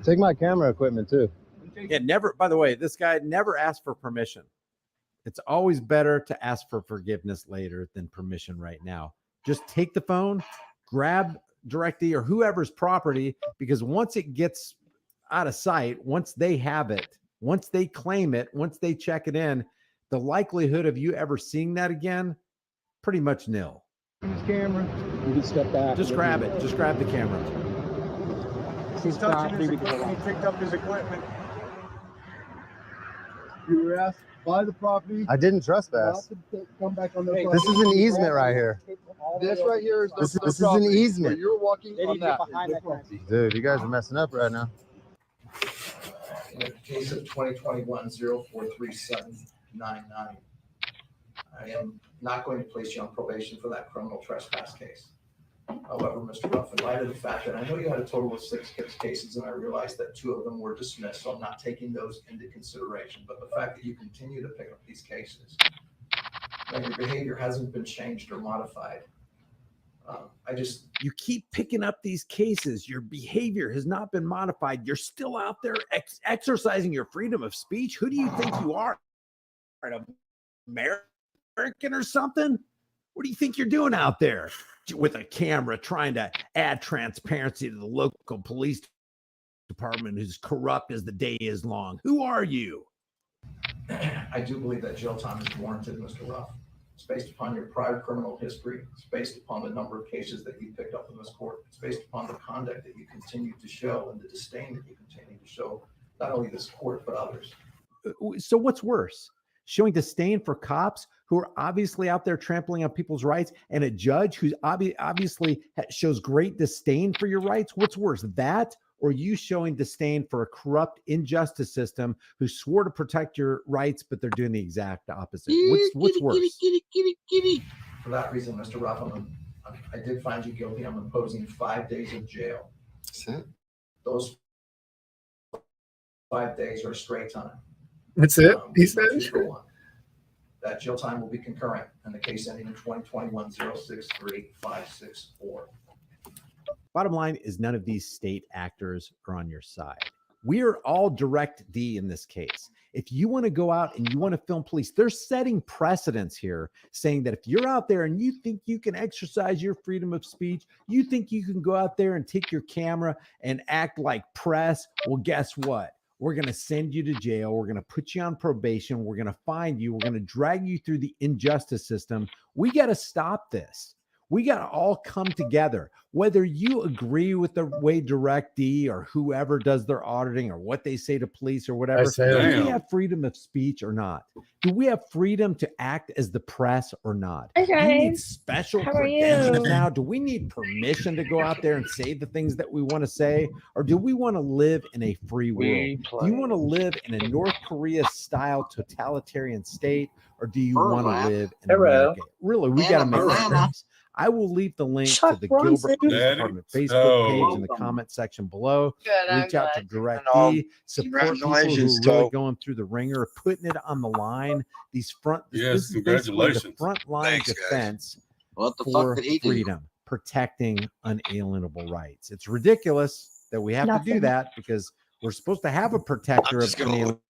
Take my camera equipment too. Yeah, never, by the way, this guy never asked for permission. It's always better to ask for forgiveness later than permission right now. Just take the phone, grab DirectD or whoever's property, because once it gets out of sight, once they have it, once they claim it, once they check it in, the likelihood of you ever seeing that again, pretty much nil. His camera. You can step back. Just grab it. Just grab the camera. He's touching his equipment. He picked up his equipment. You were asked by the property. I didn't trespass. Come back on Hey, this is an easement right here. This right here is this is an easement. You're walking on that. Dude, you guys are messing up right now. In the case of 2021-043799, I am not going to place you on probation for that criminal trespass case. However, Mr. Ruff, in light of the fact that I know you had a total of 6 cases, and I realize that 2 of them were dismissed, so I'm not taking those into consideration. But the fact that you continue to pick up these cases, and your behavior hasn't been changed or modified, you keep picking up these cases. Your behavior has not been modified. You're still out there exercising your freedom of speech. Who do you think you are? An American or something? What do you think you're doing out there with a camera trying to add transparency to the local police department who's corrupt as the day is long? Who are you? I do believe that jail time is warranted, Mr. Ruff. It's based upon your prior criminal history. It's based upon the number of cases that you picked up in this court. It's based upon the conduct that you continue to show and the disdain that you continue to show, not only this court, but others. So what's worse? Showing disdain for cops who are obviously out there trampling on people's rights, and a judge who's obviously shows great disdain for your rights? What's worse, that or you showing disdain for a corrupt injustice system who swore to protect your rights, but they're doing the exact opposite? What's worse? For that reason, Mr. Ruff, I did find you guilty. I'm imposing 5 days of jail. Those 5 days are straight time. That's it, he said. That jail time will be concurrent, and the case ending in 2021-063-564. Bottom line is none of these state actors are on your side. We are all direct D in this case. If you want to go out and you want to film police, they're setting precedents here saying that if you're out there and you think you can exercise your freedom of speech, you think you can go out there and take your camera and act like press, well, guess what? We're going to send you to jail. We're going to put you on probation. We're going to find you. We're going to drag you through the injustice system. We got to stop this. We got to all come together, whether you agree with the way Direct D or whoever does their auditing or what they say to police or whatever. Do we have freedom of speech or not? Do we have freedom to act as the press or not? Hi, Do you need guys. special How are credentials you? now? Do we need permission to go out there and say the things that we want to say? Or do we want to live in a free world? Do you want to live in a North Korea style totalitarian state? Or do you want to live in America? Really, we got to make a choice. I will leave the link to the Gilbert Police Department Facebook page in the comment section below. Reach out to Direct D, support people who are really going through the ringer, putting it on the line. These this is basically the front line defense for freedom, protecting unalienable rights. It's ridiculous that we have to do that because we're supposed to have a protector of unalienable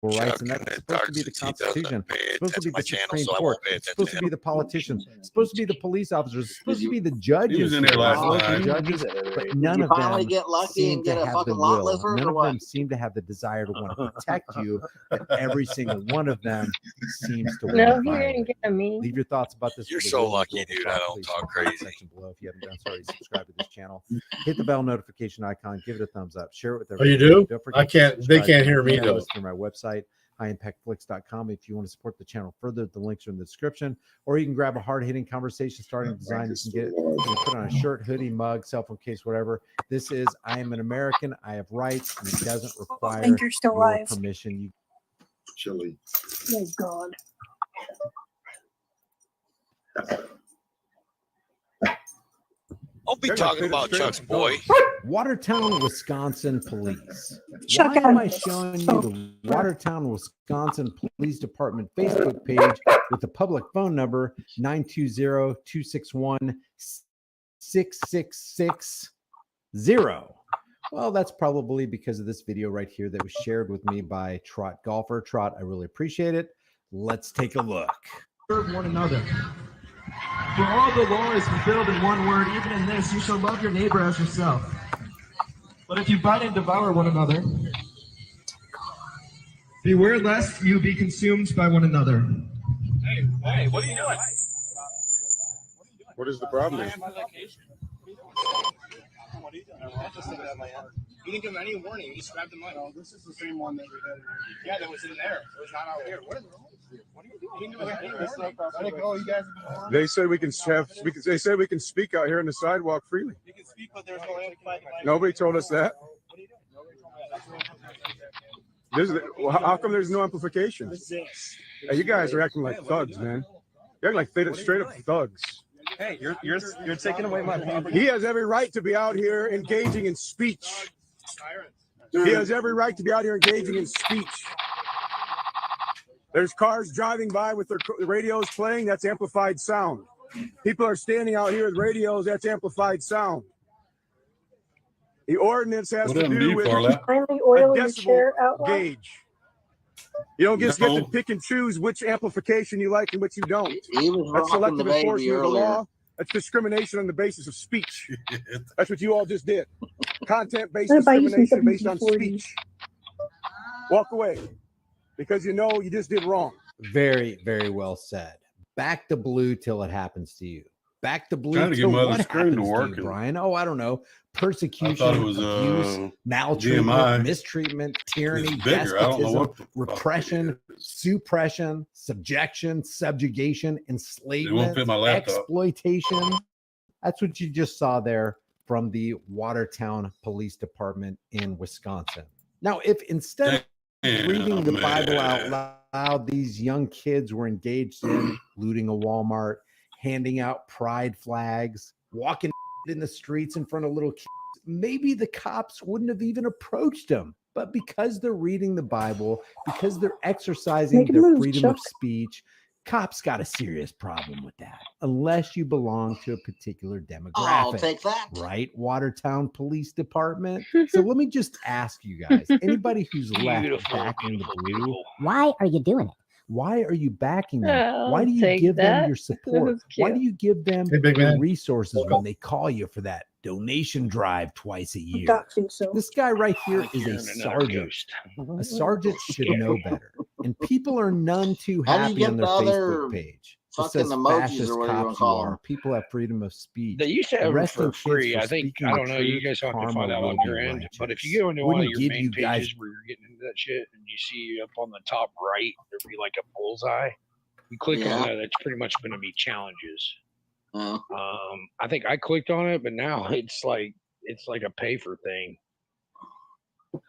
rights, and that's supposed to be the Constitution. It's supposed to be the Supreme Court. It's supposed to be the politicians. It's supposed to be the police officers. It's supposed to be the judges. He was in there last night. Judges, but none of them seem to have the will. None of them seem to have the desire to want to protect you. But every single one of them seems to. No, he didn't get me. Leave your thoughts about this. You're so lucky, dude. I don't talk crazy. Section below. If you haven't done so already, subscribe to this channel. Hit the bell notification icon. Give it a thumbs up. Share it with everyone. Oh, you do? Don't forget I can't. to They subscribe can't to hear my me channel. though. It's through my website, highimpactflix.com. If you want to support the channel further, the links are in the description, or you can grab a hard-hitting conversation starting design. You can get it. You can put on a shirt, hoodie, mug, cell phone case, whatever. This is I am an American. I have rights, and it doesn't require think you're still your live. permission. Chili. Oh, God. I'll be talking about Chuck's boy. Watertown, Wisconsin police. Chuck, Why am I showing you the Watertown, Wisconsin Police Department Facebook page with the public phone number 920-261-6660? Well, that's probably because of this video right here that was shared with me by Trot Golfer. Trot, I really appreciate it. Let's take a look. Serve one another. For all the law is fulfilled in one word, even in this, you shall love your neighbor as yourself. But if you bite and devour one another, beware lest you be consumed by one another. Hey, what are you doing? What is the problem? What are you doing? You didn't give him any warning. You just grabbed the mic. No, this is the same one that we had. Yeah, that was in there. It was not out here. What is wrong with you? What are you doing? You didn't give him any warning. You guys. They said we can have. They said we can speak out here on the sidewalk freely. You can speak, but there's no amplified. Nobody told us that. How come there's no amplification? Hey, you guys are acting like thugs, man. You're acting like straight up thugs. Hey, you're taking away my property. He has every right to be out here engaging in speech. He has every right to be out here engaging in speech. There's cars driving by with their radios playing. That's amplified sound. People are standing out here with radios. That's amplified sound. The ordinance has to do with Finally oil your chair decibel out loud. gauge. You don't just get to pick and choose which amplification you like and which you don't. He was That's rocking the selective baby enforcement of the earlier. law. That's discrimination on the basis of speech. That's what you all just did. Content-based What about you some discrimination based on 1740s? speech. Walk away because you know you just did wrong. Very, very well said. Back to blue till it happens to you. Back to blue Trying to get till my other what screen to happens work to you, and- Brian? Oh, I don't know. Persecution, I thought it was, abuse, maltreatment, GMI. mistreatment, tyranny, It's bigger. I don't know despotism, what the fuck repression, suppression, subjection, subjugation, enslavement, fit my laptop. exploitation. That's what you just saw there from the Watertown Police Department in Wisconsin. Now, if instead of reading the Bible out loud, these young kids were engaged in looting a Walmart, handing out pride flags, walking in the streets in front of little kids, maybe the cops wouldn't have even approached them. But because they're reading the Bible, because they're exercising Make a their move, freedom Chuck. of speech, cops got a serious problem with that, unless you belong to a particular demographic. I'll take that. Right, Watertown Police Department. So let me just ask you guys, anybody who's left backing the blue, Why are you doing it? why are you backing them? I'll Why do you take give them that. your That support? was Why cute. do you give them Hey, big your man. resources when they call you for that donation drive twice a year? Doxing so. This guy right here is You're a another sergeant. ghost. A sergeant should know better. And people are none too How do you happy get on their the other Facebook page. It fucking says emojis fascist or whatever you wanna cops you call are. them? People have freedom of speech. They used to have them Arresting for kids free. for I think, speaking I the don't know, you truth, guys have to karma find out will on be your end. But if righteous. you go into one of Wouldn't your give main you guys pages where you're getting into that shit and you see up on the top right, there'd be like a bullseye. You click Yeah. on that, it's pretty much going to be challenges. Oh. I think I clicked on it, but now it's like a pay for thing.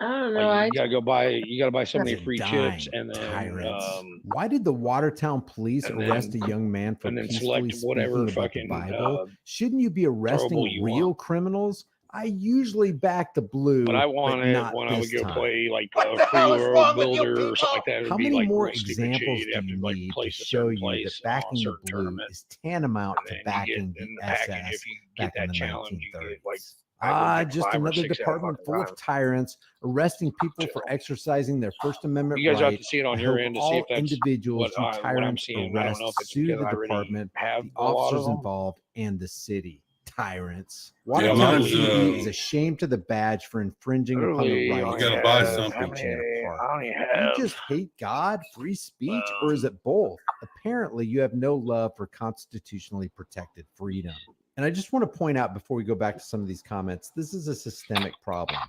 I don't know. Like you gotta go buy, you gotta buy so many That's free dying chips, and then tyrants. Why did the Watertown police and arrest then- a young man for and then peacefully select whatever speaking about the fucking, Bible? Shouldn't you be arresting throwable you real want. criminals? I usually back the blue, But I but wanted not when I would this go time. play like a free world builder or something like that. It would How be many like more real stupid shit. examples You'd do have you to like need to place a show certain you that place on a backing the certain blue tournament. is tantamount And to then you backing get in the the package, SS if you back get in that the challenge, you 1930s? get like Just 5 or another 6 at a department fucking full of time. tyrants arresting people for exercising their First Amendment You guys have right. to see it on I your hope end to see all if that's individuals what who I'm tyrants seeing. I don't know if arrest it's sue because the I already department, have the a lot of officers them. involved, and the city. Tyrants. Yeah, Watertown mine's, PD is ashamed to the badge for infringing upon the Literally, rights I of gotta buy others, something. preaching it apart. I only Do you have just hate God, free speech, or is it both? Apparently, you have no love for constitutionally protected freedom. And I just want to point out before we go back to some of these comments, this is a systemic problem.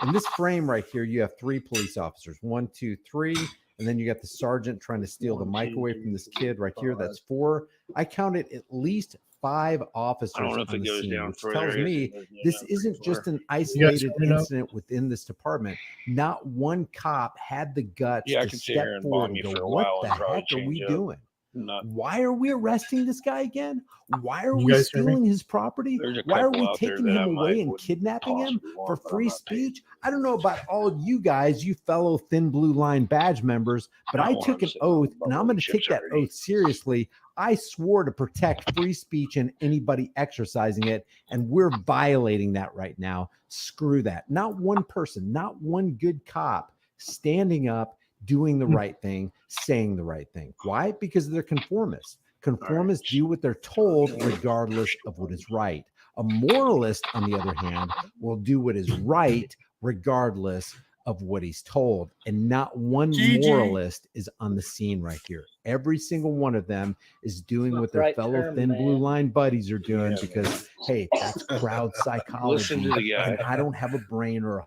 In this frame right here, you have 3 police officers, 1, 2, 3, and then you got the sergeant trying to steal the mic away from this kid right here. That's 4. I counted at least 5 officers I don't know if on it the goes scene, down which further. tells It me goes this down isn't pretty just far. an isolated screen up? incident within this department. Not one cop had the guts Yeah, I to can sit here step and forward bomb and you go, for a what while the and probably heck are we change up. doing? Not, Why are we arresting this guy again? Why are You we guys hear me? stealing his property? there's a Why are couple we out there taking that him I away might and would kidnapping him possibly for want, but I'm free not paying. speech? I don't know about all you guys, you fellow Thin Blue Line badge members, but I I want took him an sitting on oath, the and I'm bubble going to chips take that already. oath seriously. I swore to protect free speech and anybody exercising it, and we're violating that right now. Screw that. Not one person, not one good cop standing up, doing the right thing, saying the right thing. Why? Because they're conformists. Conformists do what they're told regardless of what is right. A moralist, on the other hand, will do what is right regardless of what he's told. And not one moralist is on the scene right here. Every single one of them is doing what their Right fellow term, Thin Blue man. Line buddies are doing because, hey, that's crowd psychology. Listen to the guy. And I don't have a brain or a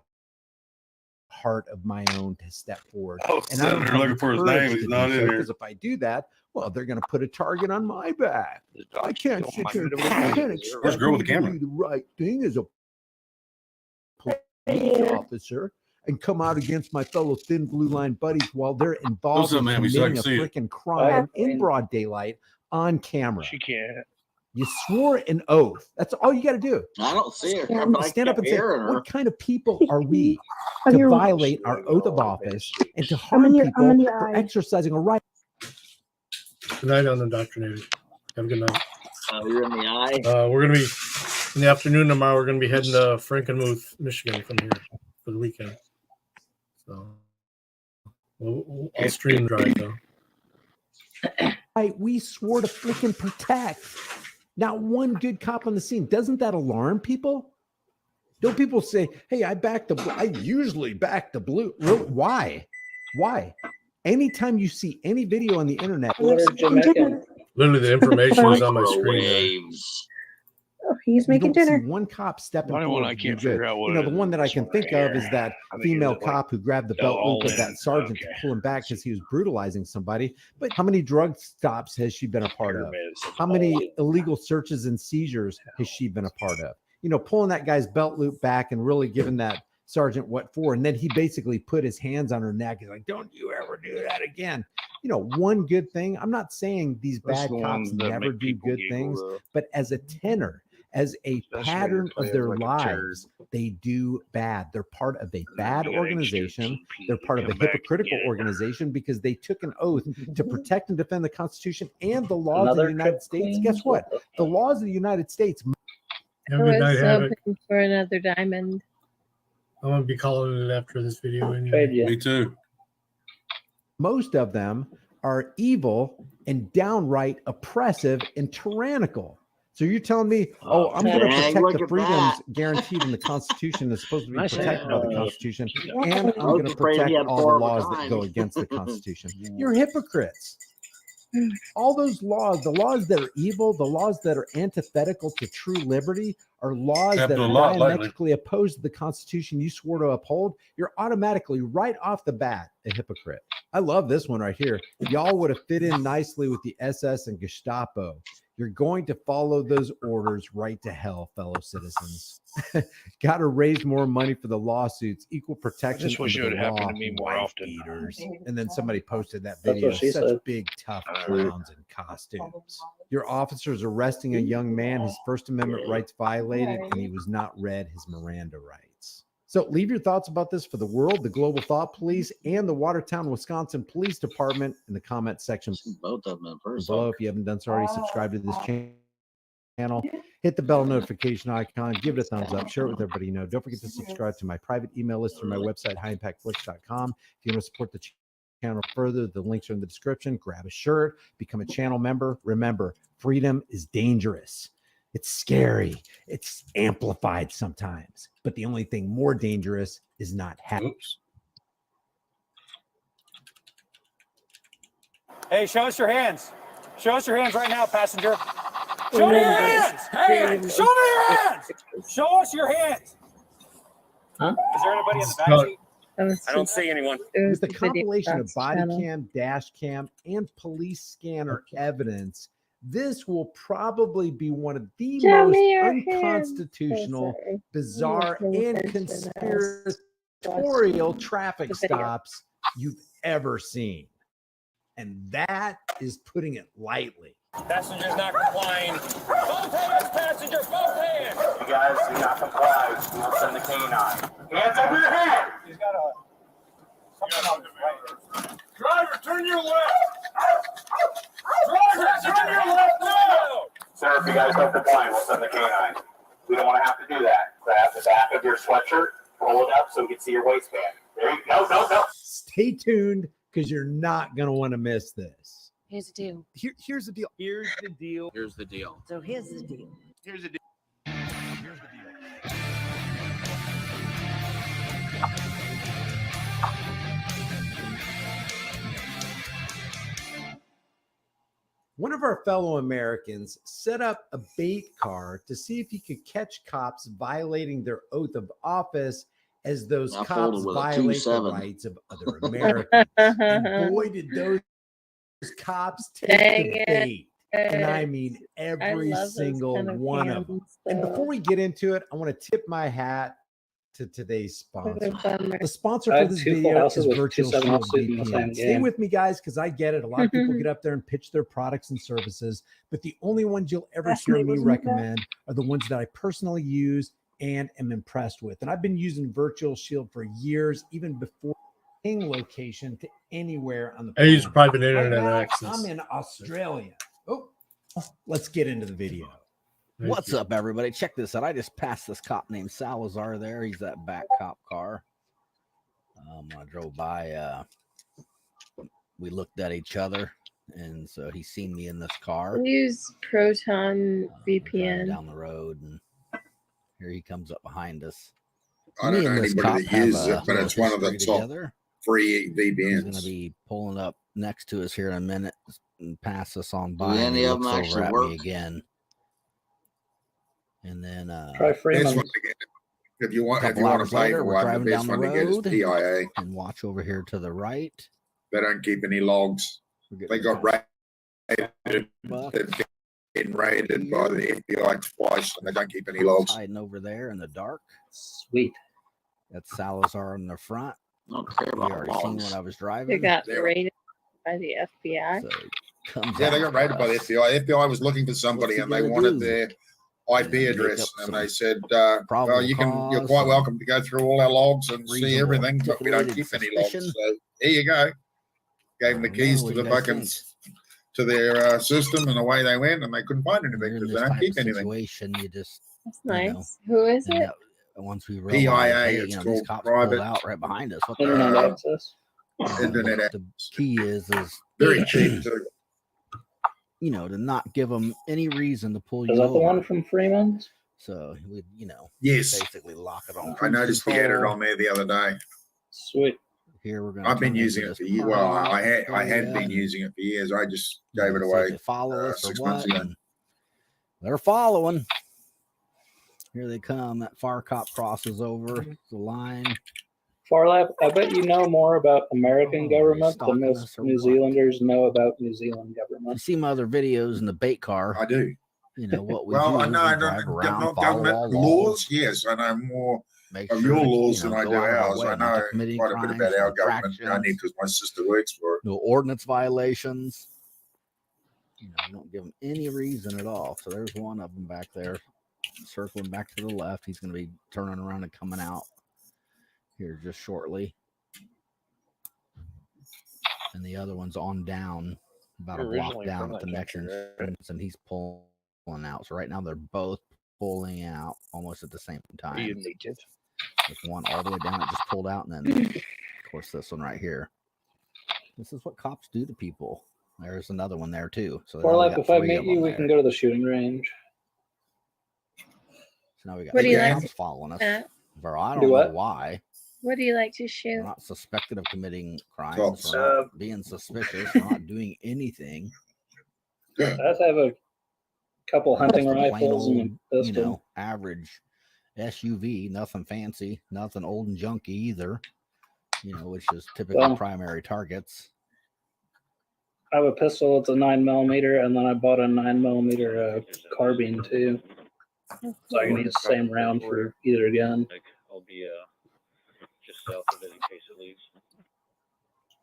heart of my own to step forward. Oh, And I don't they're have looking the for his courage name. to He's do not in so, here. because if I do that, well, they're going to put a target on my back. I can't sit here and I can't expect Where's the girl with the me to camera? do the right thing as a police officer and come out against my fellow Thin Blue Line buddies while they're involved What's up, in man? We still committing a can see it. freaking crime in broad daylight on camera. She can't. You swore an oath. That's all you got to do. I don't see her. Yeah, But I Stand up kept and say, hearing her. what kind of people are we I'm to your- violate our oath of office and to I'm harm in people your for eye. exercising a right? Good night, indoctrinated. Have a good night. You're in the eye. We're gonna be in the afternoon tomorrow. We're gonna be heading to Frankenmuth, Michigan, from here for the weekend. So I'll stream drive though. We swore to freaking protect. Not one good cop on the scene. Doesn't that alarm people? Don't people say, "Hey, I usually back the blue"? Really? Why? Anytime you see any video on the internet, Literally, the information is on my screen. Oh, he's making you don't dinner. See one cop stepping Only one forward I to can't do good. figure out what You know, it the one that I can think of is that female cop who grabbed the belt loop of that sergeant to pull him back because he was brutalizing somebody. But how many drug stops has she been a part of? How many illegal searches and seizures has she been a part of? You know, pulling that guy's belt loop back and really giving that sergeant what for. And then he basically put his hands on her neck. He's like, "Don't you ever do that again." You know, one good thing. I'm not saying these bad cops never do good things, but as a tenor, as a pattern of their lives, they do bad. They're part of a bad organization. They're part of a hypocritical organization because they took an oath to protect and defend the Constitution and the laws of the United States. Guess what? The laws of the United States. I was hoping for another diamond. I'm gonna be calling it after this video. Anyway. Me too. Most of them are evil and downright oppressive and tyrannical. So you're telling me, I'm going to protect the freedoms guaranteed in the Constitution that's supposed to be protected by the Constitution, and I'm going to protect all the laws that go against the Constitution. You're hypocrites. All those laws, the laws that are evil, the laws that are antithetical to true liberty, are laws that are diametrically opposed to the Constitution you swore to uphold. You're automatically, right off the bat, a hypocrite. I love this one right here. Y'all would have fit in nicely with the SS and Gestapo. You're going to follow those orders right to hell, fellow citizens. Got to raise more money for the lawsuits, equal protection. This wish it would happen to me more often. Eaters. And then somebody posted that video. Such big, tough clowns in costumes. Your officers arresting a young man, his First Amendment rights violated, and he was not read his Miranda rights. So leave your thoughts about this for the world, the Global Thought Police, and the Watertown, Wisconsin Police Department in the comment section Both of them first. below. If you haven't done so already, subscribe to this channel, hit the bell notification icon, give it a thumbs up, share it with everybody you know. Don't forget to subscribe to my private email list through my website, highimpactflix.com. If you want to support the channel further, the links are in the description. Grab a shirt, become a channel member. Remember, freedom is dangerous. It's scary. It's amplified sometimes. But the only thing more dangerous is not having. Hey, show us your hands. Show us your hands right now, passenger. Show me your hands. Hey, show me your hands. Show us your hands. Huh? Is there anybody in the back seat? I don't see anyone. With the compilation of body cam, dash cam, and police scanner evidence, this will probably be one of the most unconstitutional, bizarre, and conspiratorial traffic stops you've ever seen. And that is putting it lightly. Passenger's not complying. Both hands, passenger, both hands. You guys do not comply. We'll send the canine. Hands over your head. He's got a something on his right. Driver, turn your left. Driver, turn your left now. Sir, if you guys don't comply, we'll send the canine. We don't want to have to do that. Grab the back of your sweatshirt, roll it up so we can see your waistband. There you go. No. Stay tuned because you're not going to want to miss this. Here's the deal. Here's the deal. Here's the deal. Here's the deal. So here's the deal. Here's the deal. Here's the deal. One of our fellow Americans set up a bait car to see if he could catch cops violating their oath of office as those cops violate the rights of other Americans. And boy, did those cops take the bait. And I mean every single one of them. And before we get into it, I want to tip my hat to today's sponsor. The sponsor for this video is Virtual Shield VPN. Stay with me, guys, because I get it. A lot of people get up there and pitch their products and services, but the only ones you'll ever hear me recommend are the ones that I personally use and am impressed with. And I've been using Virtual Shield for years, even before any location to anywhere on the planet. I use private internet access. I'm in Australia. Oh, let's get into the video. What's up, everybody? Check this out. I just passed this cop named Salazar there. He's that back cop car. I drove by we looked at each other, and so he's seen me in this car. We use Proton Driving VPN. down the road, and here he comes up behind us. I don't know anybody that uses it, but it's one of the top free VPNs. He's going to be pulling up next to us here in a minute and pass us on by. Do And any he of them looks over actually at work? me again. And then That's one to get. If you want to pay for one, the best one to get is PIA. And watch over here to the right. They don't keep any logs. They got raided, getting raided by the FBI twice, and they don't keep any logs. Hiding over there in the dark. Sweet. That's Salazar in the front. Don't care You about already seen logs. what I was They driving. got raided by the FBI. So Yeah, they got raided by the FBI. FBI was looking for somebody, and they wanted their IP address, and they said, "Well, you're quite welcome to go through all our logs and see everything, but we don't keep any logs." So here you go. Gave them the keys to the fucking to their system, and away they went, and they couldn't find anything because they don't keep anything. Situation, you just That's nice. Who is it? Once we PIA, realized, hey, it's these called cops private pulled out right behind us. What the Internet hell? access. Internet The key is very cheap too. You know, to not give them any reason to pull you Is that over. the one from Freeman's? So we, you know, Yes. basically lock it on. I noticed the edit on there the other day. Sweet. Here we're going. I've been using it for years. Well, I had been using it for years. I just gave it away follow us 6 or months what? ago. They're following. Here they come. That fire cop crosses over the line. Farlap, I bet you know more about American government stalking than us most or New what? Zealanders know about New Zealand You government. see my other videos in the bait car. I do. You know what we Well, do I is know we I drive don't around, not follow government all laws. Yes, I know more make of sure your that, laws you know, than I go do out of our ours. way I not know to commit any quite a bit crimes, about our government, infractions. only because my sister works for it. No ordinance violations. You know, don't give them any reason at all. So there's one of them back there, circling back to the left. He's going to be turning around and coming out here just shortly. And the other one's on down, about a block down at the next entrance, and he's pulling out. So right now they're both pulling out almost at the same time. There's one all the way down, it just pulled out, and then of course this one right here. This is what cops do to people. There's another one there too. So Farlap, if I meet you, we can go to the shooting range. So now we got What do you cops like following us. to- Bro, I Do don't know what? why. What do you like to We're shoot? not suspected of committing crimes. Cops. We're not being suspicious. We're not doing anything. I have a couple hunting Just a plain rifles and old, a you pistol. know, average SUV, nothing fancy, nothing old and junky either. You know, which is typically Well, primary targets. I have a pistol. It's a 9mm, and then I bought a 9mm carbine too, so I can use the same round for either gun. I'll be just south of it in case it leaves.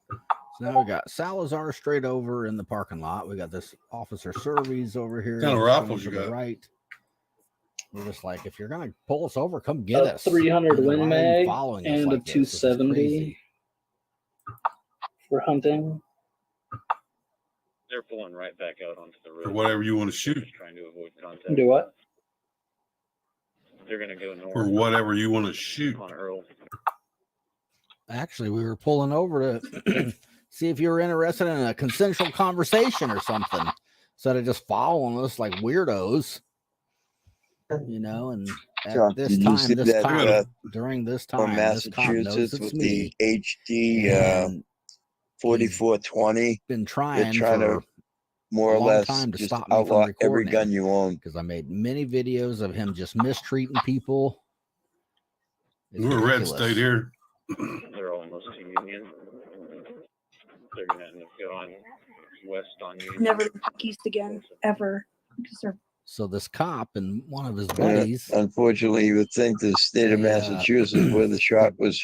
So now we got Salazar straight over in the parking lot. We got this Officer Surveys over here. Kind of going rifles to you the got? right. We're just like, if you're gonna pull us over, come get A us. 300 You know, Win why are you Mag following us and a like this? This is 270 crazy. for hunting. They're pulling right back out onto the road. For whatever you want to shoot. Just trying to avoid contact. Do what? They're gonna go north. For whatever you want to shoot. On Earl. Actually, we were pulling over to see if you were interested in a consensual conversation or something, instead of just following us like weirdos. You know, and at John, this did you time, see this that, cop, during this from time, this cop knows Massachusetts it's with me. the HD and 4420? been They're trying trying for to more a or long less time to just stop me from outlaw every recording gun you own. because I made many videos of him just mistreating people. It's We're a red ridiculous. state here. They're almost to Union. They're gonna end up going west on Union. Never look back east again, ever. Because they're So this cop and one of his buddies Unfortunately, you would think the state of Massachusetts, where the shot was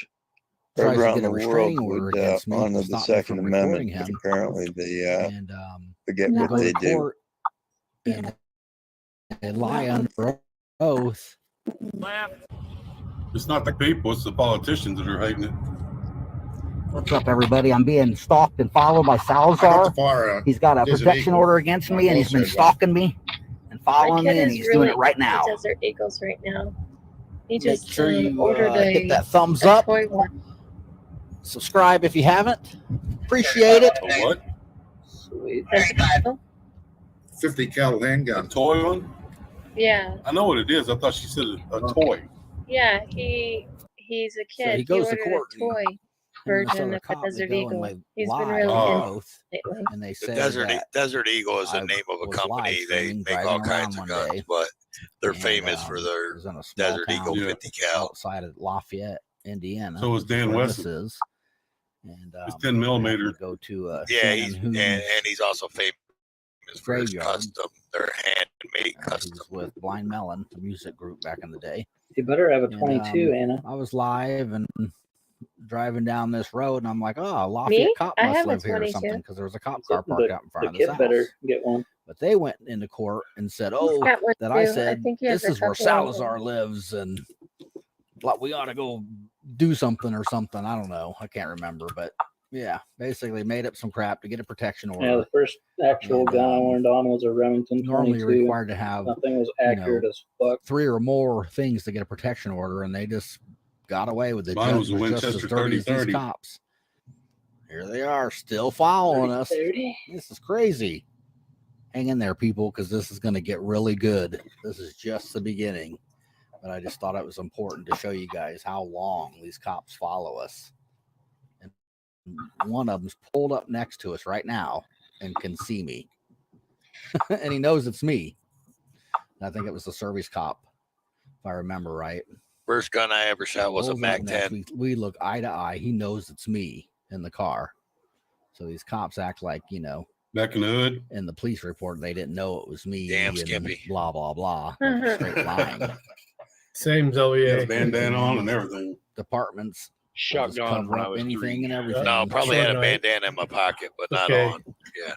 heard tries to around get a the world, restraining order would against me for honor the stopping me Second from Amendment. recording But him. apparently, they And forget they what go they to do. court and they lie under oath. It's not the people, it's the politicians that are hating it. What's up, everybody? I'm being stalked and followed by Salazar. He's got a Desert protection Eagle. order against me, and he's been stalking me and following My me, kid and is he's really doing it right now. into Desert Eagles right now. He Make just sure you ordered hit a that thumbs up. toy one. Subscribe if you haven't. Appreciate it. A what? Sweet. 50 cal handgun. A toy one? Yeah, I know what it is. I thought she said a toy. yeah. He's a So kid. he goes to ordered court. a toy version of the Desert Eagle. He's been really into it lately. And they The say Desert Eagle is the name of a company. They make all kinds of guns, but they're famous for their Desert Eagle 50 cal. outside of Lafayette, Indiana. So is Dan where Wesson. this is. And It's 10 millimeter. Go to Yeah, and he's also famous for his graveyard. custom. They're handmade custom. with Blind Melon, the music group back in the day. You better have a And, 22, Anna. I was live and driving down this road, and I'm like, oh, Lafayette Me? cop I must have a live here or 22. something, because there was a cop car parked out in front of The his kid house. better get one. But they went into court and said, He's oh, got one that too. I I said, think he has this a is where couple of Salazar them. lives, and like, we ought to go do something or something. I don't know. I can't remember, but yeah, basically made up some crap to get a protection order. Yeah, the first actual gun I learned on was a Remington 22. Normally you're required to have Nothing was accurate as fuck. 3 or more things to get a protection order, and they just got away with it. Mine Judge was a was just as Winchester dirty as these 30-30. cops. Here they are, still following us. 30. This is crazy. Hang in there, people, because this is going to get really good. This is just the beginning. But I just thought it was important to show you guys how long these cops follow us. And one of them's pulled up next to us right now and can see me. And he knows it's me. I think it was the service cop, if I remember right. First gun I ever shot was a Pulls up Mac next. 10. We look eye to eye. He knows it's me in the car. So these cops act like, back in the hood. In the police report, they didn't know it was me. Damn, and Skippy. Blah, blah, blah. Like straight lying. Same Zoe. Had a bandana on and everything. Departments. Shotgun when I Cover up was anything 3. and everything. No, probably had a Short bandana in my pocket, but not Okay. on. Yeah.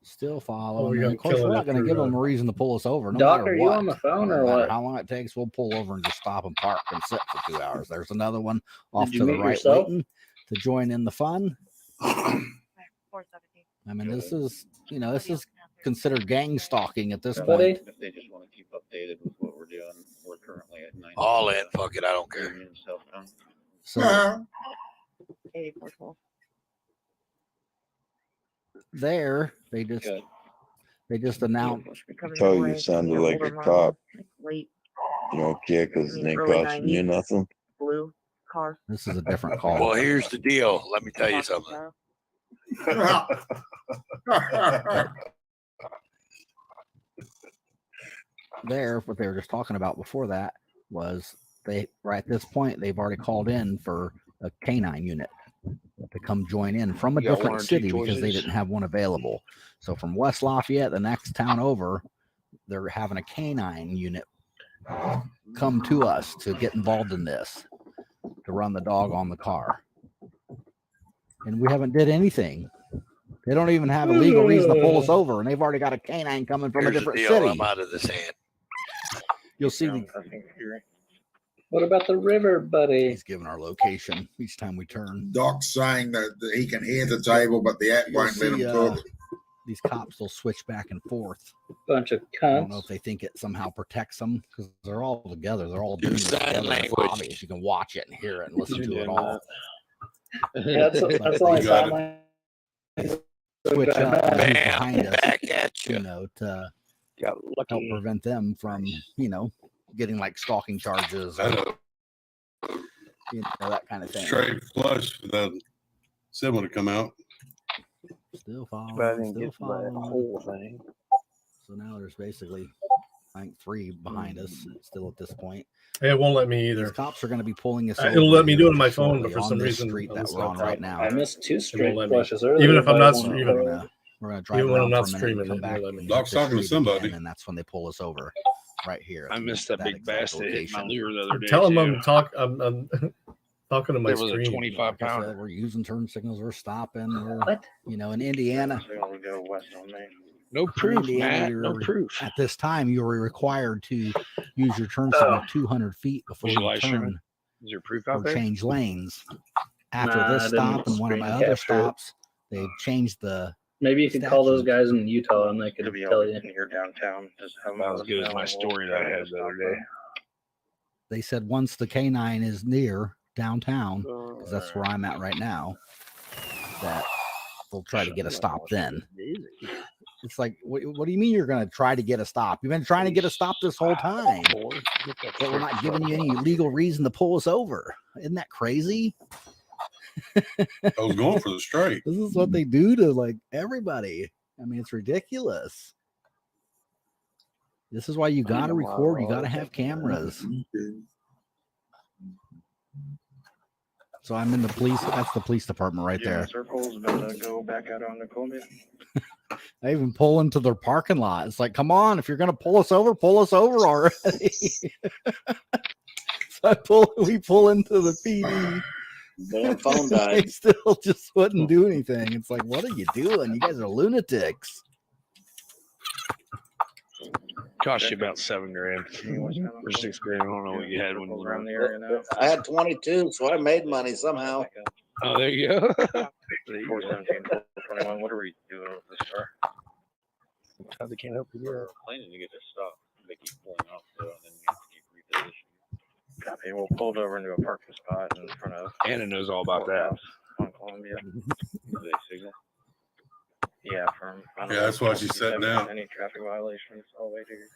Still Oh, following. we them. got Of course, we're killing not going to after, give them a reason to pull us over. No Doc, matter are you what. on the phone No or matter what? how long it takes, we'll pull over and just stop and park and sit for 2 hours. There's another one off Did you to the meet right yourself? waiting to join in the fun. I mean, this is, this is considered gang stalking at this Buddy? point. If they just want to keep updated with what we're doing, we're currently at 9. All in. Fuck it. I don't care. So there, they just announced. Tell you sounded like a cop. You don't care because it ain't costing you nothing. Blue car. This is a different call. Well, here's the deal. Let me tell you something. There, what they were just talking about before that was right at this point, they've already called in for a canine unit to come join in from a You got one different or two city because they choices? didn't have one available. So from West Lafayette, the next town over, they're having a canine unit come to us to get involved in this, to run the dog on the car. And we haven't did anything. They don't even have a legal reason to pull us over, and they've already got a canine coming from Here's a the different deal. city. I'm out of this hand. You'll see the What about the river, buddy? He's giving our location each time we turn. Doc's saying that he can hear the table, but the app You'll won't let see, him talk. these cops will switch back and forth. Bunch of I don't know cunts. if they think it somehow protects them because they're all together. They're all doing Use it sign together. It's language. obvious. You can watch it and hear it and listen to it doing all. Yeah, that's But only they sign gotta language. switch up who's Bam, behind us, back at you. to Got help lucky. prevent them from, getting like stalking charges or that kind of thing. Straight flush for that sibling to come out. Still But I following, didn't still get the following. whole thing. So now there's basically, I think, 3 behind us still at this point. It won't let me either. These cops are going to be pulling us. It'll over let me do it on here my phone, but shortly for on some this reason, street on that this we're on laptop, right now. I missed 2 It straight won't let me. flushes earlier. Even if I'm but I not won't streaming, go. We're gonna drive even when around I'm not for a minute streaming, and come it back won't let me. and Doc's hit this talking to street again, somebody. and that's when they pull us over right here. I missed that big exact bass that hit my location. lure the other day. Tell him too. I'm talking to my There was a screen. 25 Like I pounder. said, we're using turn signals. We're stopping. We're What? in Indiana. They only go west on Main. No In proof, Indiana, Matt. No you're proof. at this time you were required to use your turn signal 200 feet before Was your you live streaming? turn Is there proof or out there? change lanes. After Nah, this I didn't stop and one of my screen other capture it. stops, they've changed the Maybe you could call those statute. guys in Utah and they could To be tell able you. to hear downtown. Just have Not as good as my story that I had the other day. They said once the canine is near downtown, because that's where I'm at right now. That they'll try to get a stop then. It's like, what do you mean you're going to try to get a stop? You've been trying to get a stop this whole time. But we're not giving you any legal reason to pull us over. Isn't that crazy? I was going for the straight. This is what they do to like everybody. I mean, it's ridiculous. This is why you got to record. You got to have cameras. So I'm in the police. That's the police department right there. Circles about to go back out on the Columbia. I even pull into their parking lot. It's like, come on, if you're going to pull us over already. So we pull into the PD. Damn phone They died. still just wouldn't do anything. It's like, what are you doing? You guys are lunatics. Cost you about $7 grand or $6 grand. I don't know what you had when you were Around the area now. I had 22, so I made money somehow. Oh, there you go. 417, 421. What are we doing with this car? They can't help you there. Planning to get this stop. They keep pulling off though, and then you have to keep repositioning. Copy. We'll pull it over into a parking spot in front of. Anna knows all about that. On Columbia. Do they signal? Yeah, from. Yeah, that's why she's sitting down. Any traffic violations all the way to here.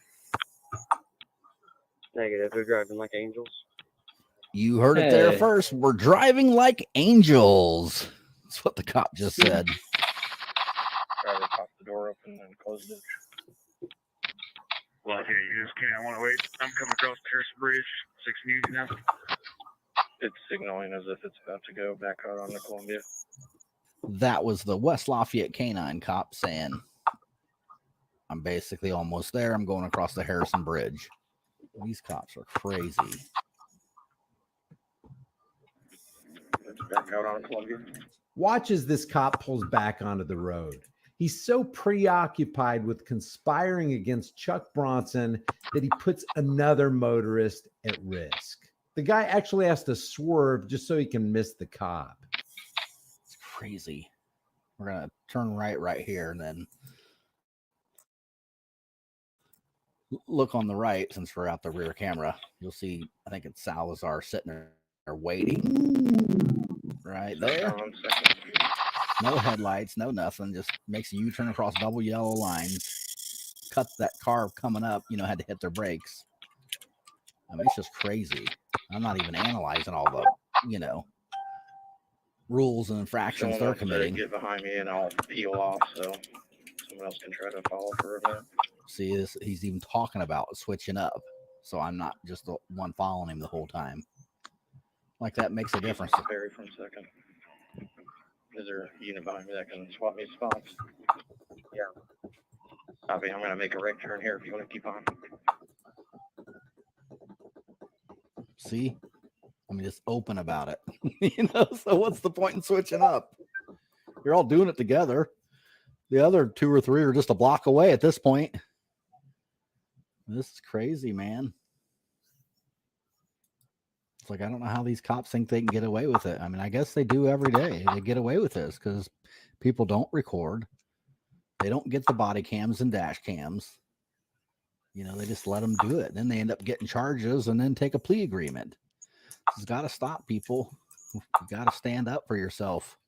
Negative. They're driving like angels. You heard it there first. We're driving like angels. That's what the cop just said. Driver popped the door open and closed it. Well, yeah, you just can't. I want to wait. I'm coming across Harrison Bridge, 6 News now. It's signaling as if it's about to go back out on the Columbia. That was the West Lafayette canine cop saying, I'm basically almost there. I'm going across the Harrison Bridge. These cops are crazy. It's back out on Columbia. Watch as this cop pulls back onto the road. He's so preoccupied with conspiring against Chuck Bronson that he puts another motorist at risk. The guy actually has to swerve just so he can miss the cop. It's crazy. We're going to turn right here, and then look on the right. Since we're out the rear camera, you'll see, I think it's Salazar sitting there waiting right there. No headlights, no nothing. Just makes a U-turn across double yellow lines. Cut that car coming up, had to hit their brakes. I mean, it's just crazy. I'm not even analyzing all the, rules and infractions they're committing. Get behind me and I'll peel off so someone else can try to follow for a minute. See, this, he's even talking about switching up. So I'm not just the one following him the whole time. Like that makes a difference. Barry for a second. Is there a unit behind me that can swap me spots? Yeah. Copy. I'm going to make a right turn here if you want to keep on. See? I mean, just open about it. So what's the point in switching up? You're all doing it together. The other 2 or 3 are just a block away at this point. This is crazy, man. It's like, I don't know how these cops think they can get away with it. I mean, I guess they do every day. They get away with this because people don't record. They don't get the body cams and dash cams. They just let them do it. Then they end up getting charges and then take a plea agreement. This has got to stop, people. You got to stand up for yourself.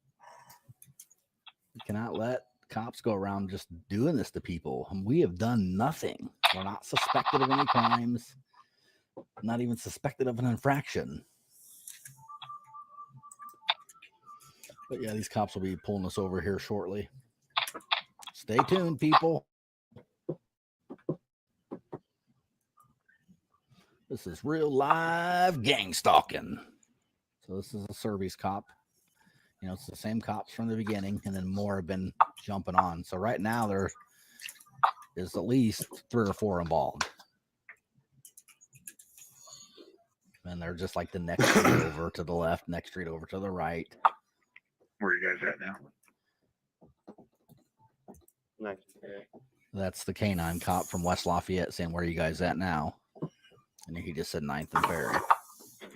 You cannot let cops go around just doing this to people. And we have done nothing. We're not suspected of any crimes. Not even suspected of an infraction. But yeah, these cops will be pulling us over here shortly. Stay tuned, people. This is real live gang stalking. So this is a service cop. It's the same cops from the beginning, and then more have been jumping on. So right now there is at least 3 or 4 involved. And they're just like the next street over to the left, next street over to the right. Where are you guys at now? Next. That's the canine cop from West Lafayette saying, where are you guys at now? And he just said 9th and Ferry.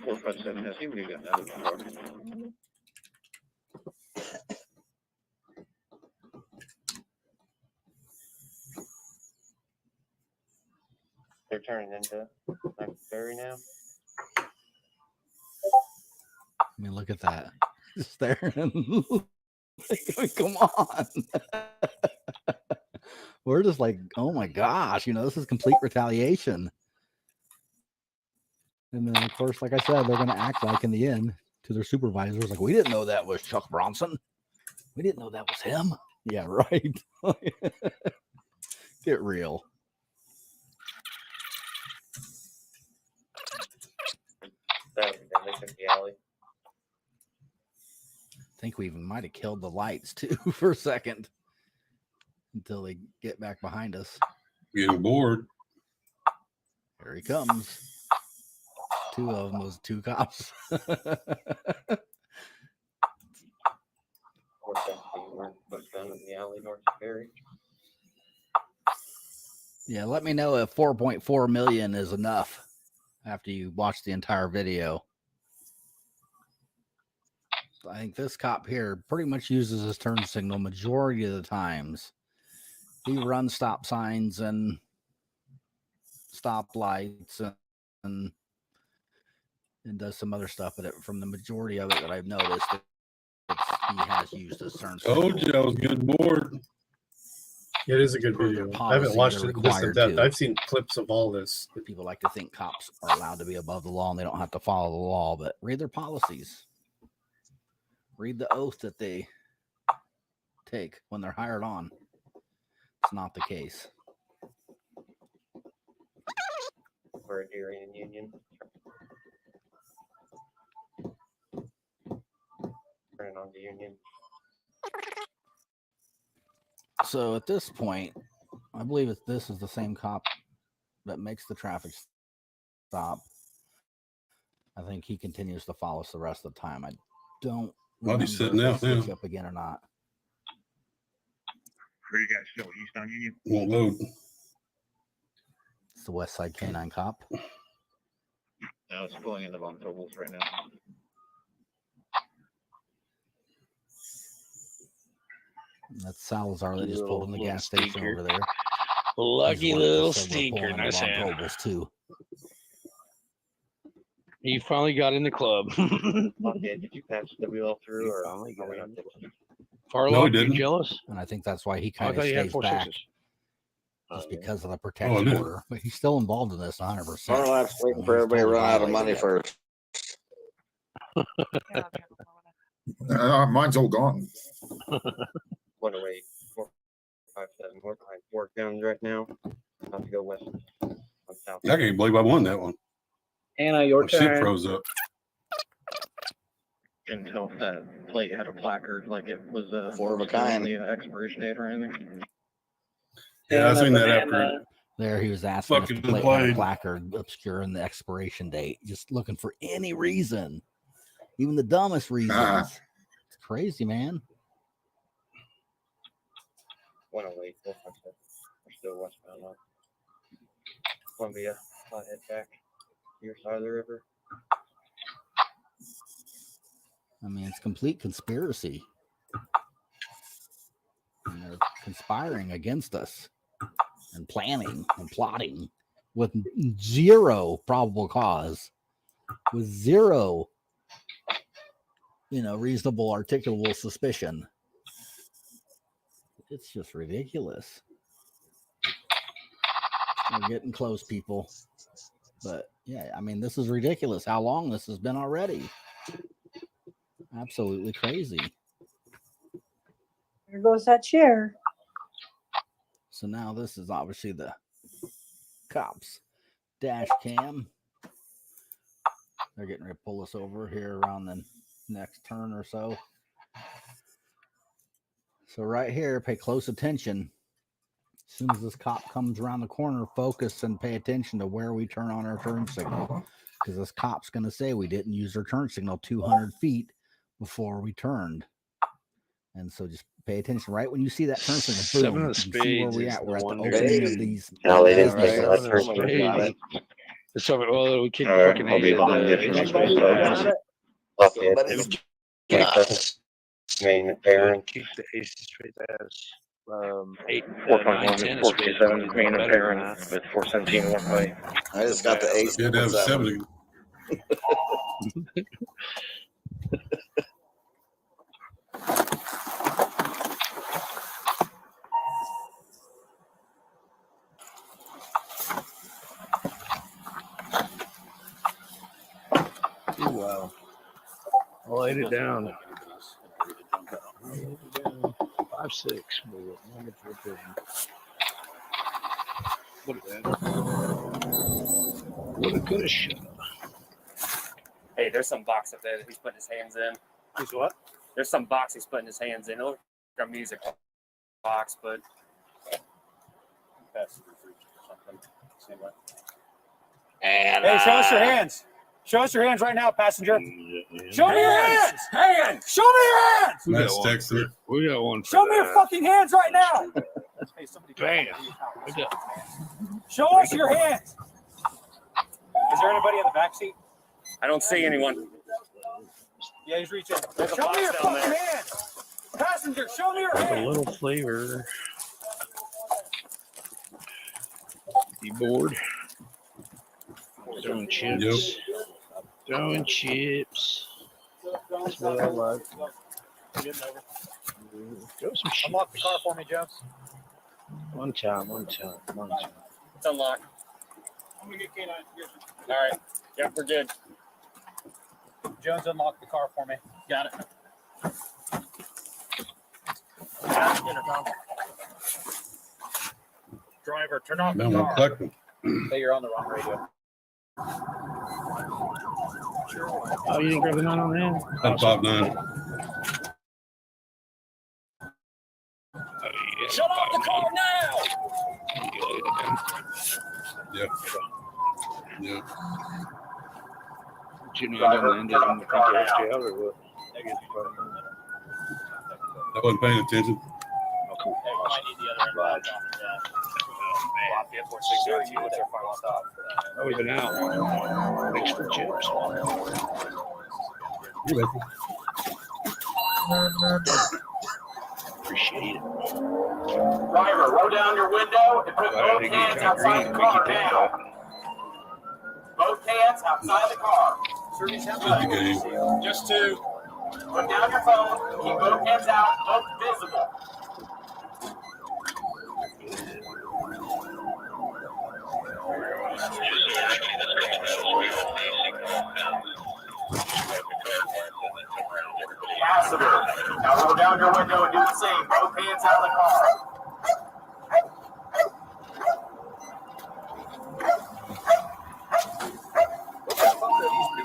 457 has he got another car. They're turning into Ferry now. I mean, look at that. Just there. Come on. We're just like, oh my gosh, this is complete retaliation. And then, of course, like I said, they're going to act like in the end to their supervisors, like, we didn't know that was Chuck Bronson. We didn't know that was him. Yeah, right. Get real. They took the alley. I think we even might have killed the lights too for a second until they get back behind us. Getting bored. Here he comes. Two of them, those two cops. Yeah, let me know if 4.4 million is enough after you watch the entire video. I think this cop here pretty much uses his turn signal majority of the times. He runs stop signs and stop lights and does some other stuff, but from the majority of it that I've noticed, he has used his turn signal. Told you I was getting bored. It is a good video. I haven't watched it this in depth. I've seen clips of all this. People like to think cops are allowed to be above the law and they don't have to follow the law, but read their policies. Read the oath that they take when they're hired on. It's not the case. We're a Darien Union. Turning on the Union. So at this point, I believe this is the same cop that makes the traffic stop. I think he continues to follow us the rest of the time. I don't Well, he's sitting out now. Up again or not. Where you guys still east on Union? Won't load. It's the West Side Canine Cop. No, it's pulling into Von Tobel's right now. That's Salazar that just pulled in the gas station over there. Lucky little stinker. Nice hand. Too. You finally got in the club. Okay, did you pass the wheel through or No, he you didn't. jealous? And I think that's why he kind of stays back. Just because of the protection order. But he's still involved in this 100%. Farlap's waiting for everybody to run out of money first. Mine's all gone. 108, 457, we're behind 4 counties right now. About to go west. South. I can't believe I won that one. Anna, your My shit turn. froze up. Until that plate had a placard like it was a Four of a kind. The expiration date or anything. Yeah, I seen that after. There he was asking if the Fucking plate had a played. placard obscuring the expiration date, just looking for any reason, even the dumbest reasons. It's crazy, man. 108, 457. We're still westbound on Columbia. I'll head back to your side of the river. I mean, it's complete conspiracy. And they're conspiring against us and planning and plotting with zero probable cause, with zero, reasonable, articulable suspicion. It's just ridiculous. We're getting close, people. But yeah, I mean, this is ridiculous how long this has been already. Absolutely crazy. There goes that chair. So now this is obviously the cops dash cam. They're getting ready to pull us over here around the next turn or so. So right here, pay close attention. As soon as this cop comes around the corner, focus and pay attention to where we turn on our turn signal. Because this cop's going to say we didn't use our turn signal 200 feet before we turned. And so just pay attention. Right when you see that turn signal, boom, you can see where we're at. We're at the opening of these. No, they didn't take that turn signal. So, well, we kicked Alright, fucking I'll be behind you. Main Aaron. Keep the ace straight as 8, 4.1, 4.7, main Aaron with 417 one way. I just got the ace. You had to have 70. wow. I laid it down. 5-6. Look at that. What a good shot. Hey, there's some box up there that he's putting his hands in. He's what? There's some box he's putting his hands in. It looks like a music box, but that's something. And hey, show us your hands. Show us your hands right now, passenger. Show me your hands. Hands. Show me your hands. That's Dexter. We got one. Show me your fucking hands right now. Bam. Show us your hands. Is there anybody in the back seat? I don't see anyone. Yeah, he's reaching. Show me your fucking hands. Passenger, show me your A hands. little flavor. You bored? Throwing chips. Yep. Throwing chips. That's what I like. Throw some chips. Unlock the car for me, Jones. One time. It's unlocked. I'm gonna get K9. All right. Yep, we're good. Jones, unlock the car for me. Got it. Intercom. Driver, turn off the Man, we're car. collecting. Hey, you're on the wrong radio. Oh, you didn't grab the 9 on that? That's 5-9. Shut off the car now! Yep. Yep. You know, I landed on the car out or what? I wasn't paying attention. I need the other end. Lafayette 460, what's our final stop? Oh, we've been out. Thanks for chips. You're welcome. Appreciate it. driver, roll down your window and put both hands outside the car now. Both hands outside the car. Just two. Put down your phone. Keep both hands out, both visible. Passenger, now roll down your window and do the same. Both hands out of the car.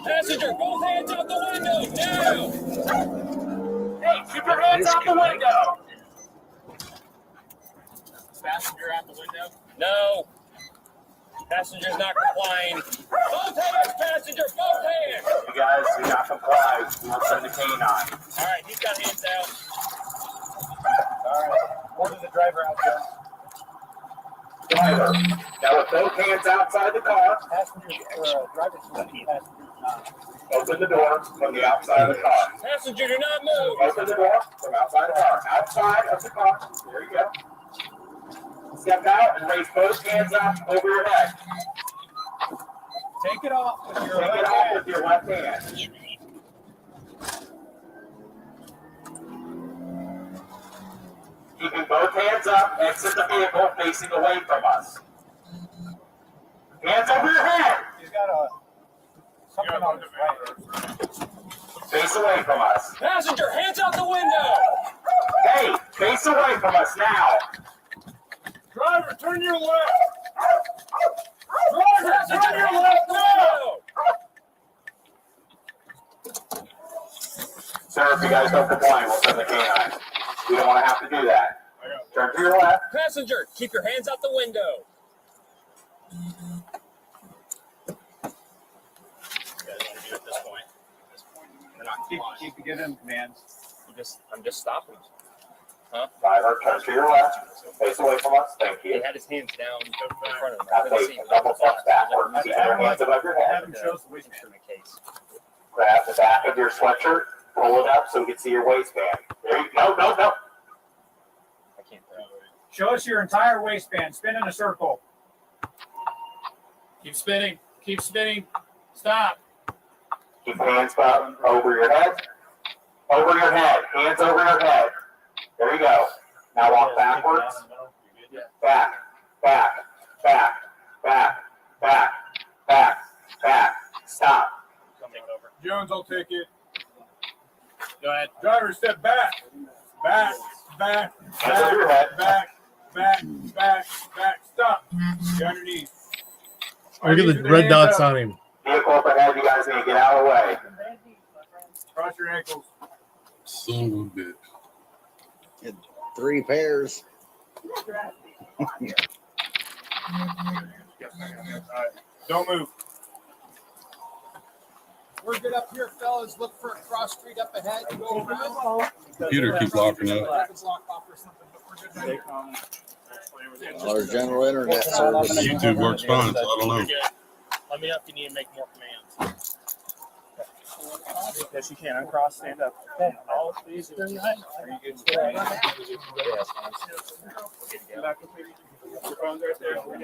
Passenger, both hands out the window now! Hey, keep your hands out the window. Passenger out the window? No. Passenger's not complying. Both hands, passenger, both hands! You guys do not comply. We will send the K9. All right, he's got hands out. All right, order the driver out, Joe. Driver, now with both hands outside the car, open the door from the outside of the car. Passenger, do not move. Open the door from outside the car. Outside of the car. There you go. Step out and raise both hands up over your head. Take it off with your Take it off with your left hand. Keeping both hands up, exit the vehicle facing away from us. Hands over your head. He's got something on his right. Face away from us. Passenger, hands out the window. Hey, face away from us now. Driver, turn your left. Driver, turn your left now. Sir, if you guys don't comply, we'll send the K9. We don't want to have to do that. Turn to your left. Passenger, keep your hands out the window. Keep giving commands. I'm just stopping. Huh? Driver, turn to your left. Face away from us. Thank He you. had his hands down in front of him. Now take a couple steps backwards. Keep your hands above your head. Grab the back of your sweatshirt. Pull it up so we can see your waistband. There you go. No. I can't throw it. Show us your entire waistband. Spin in a circle. Keep spinning. Keep spinning. Stop. Keep the hands up over your head. Over your head. Hands over your head. There you go. Now walk backwards. Back. Stop. Jones, I'll take it. Go ahead. Driver, step back. Back. Back. Back. Back. Back. Back. Back. Stop. Get underneath. Look at the red dots on him. Vehicle up ahead, you guys need to get out of the way. Cross your ankles. Son of a bitch. Get 3 pairs. All right. Don't move. We're good up here, fellas. Look for a cross street up ahead. Go around. Computer keeps locking up. Our general internet service. YouTube works fine, so I don't know. Let me know if you need to make more commands. Yes, you can. Uncross, stand up. Okay. All please. Are you good? Your phone's right there. We'll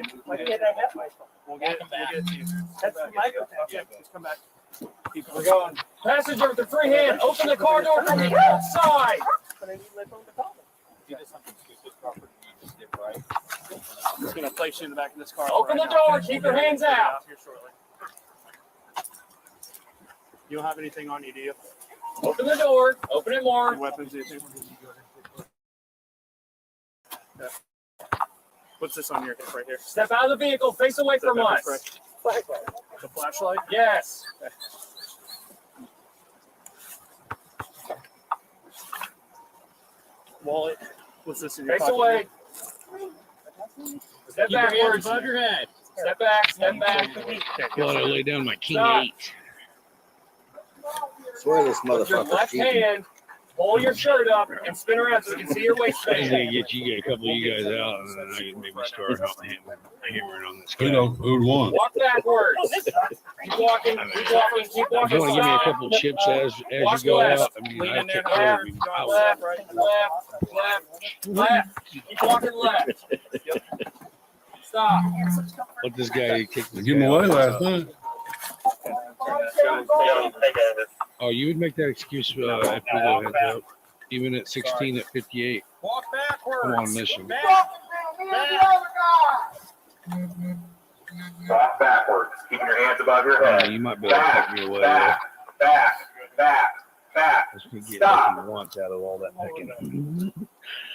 get it to you. That's the mic. Yeah, just come back. We're going. Passenger with the free hand, open the car door from the outside. I'm just going to place you in the back of this car. Open the door. Keep your hands out. You don't have anything on you, do you? Open the door. Open it more. Any weapons, anything? Yeah. What's this on your hip right here? Step out of the vehicle. Face away from us. The flashlight? Yes. Okay. Wallet. What's this in your pocket? Face away. Step backwards. Above your head. Step back. Step back. Well, I lay down my king Stop. 8. Swear this With your motherfucker's left cheating. hand, pull your shirt up and spin around so you can see your I was waistband. gonna get a couple of you guys out, and then I can maybe start hammering on this guy. Who'd won? Walk backwards. Keep walking. Keep walking. Keep If walking. you want to give me a Stop. couple chips as Watch you go left. out, I mean, Lean I in there. take care of Left. him. Left. Left. Left. Keep walking left. Yep. Stop. Let this guy kick the Give him away last night. Oh, you would make that excuse if we go heads up. Even at 16 at 58. Walk backwards. I'm on a mission. Back. Walk backwards. Keeping your hands above your head. You might be able to cut me away. Back. Back. Back. Back. Let's get Stop. nothing wants out of all that picking.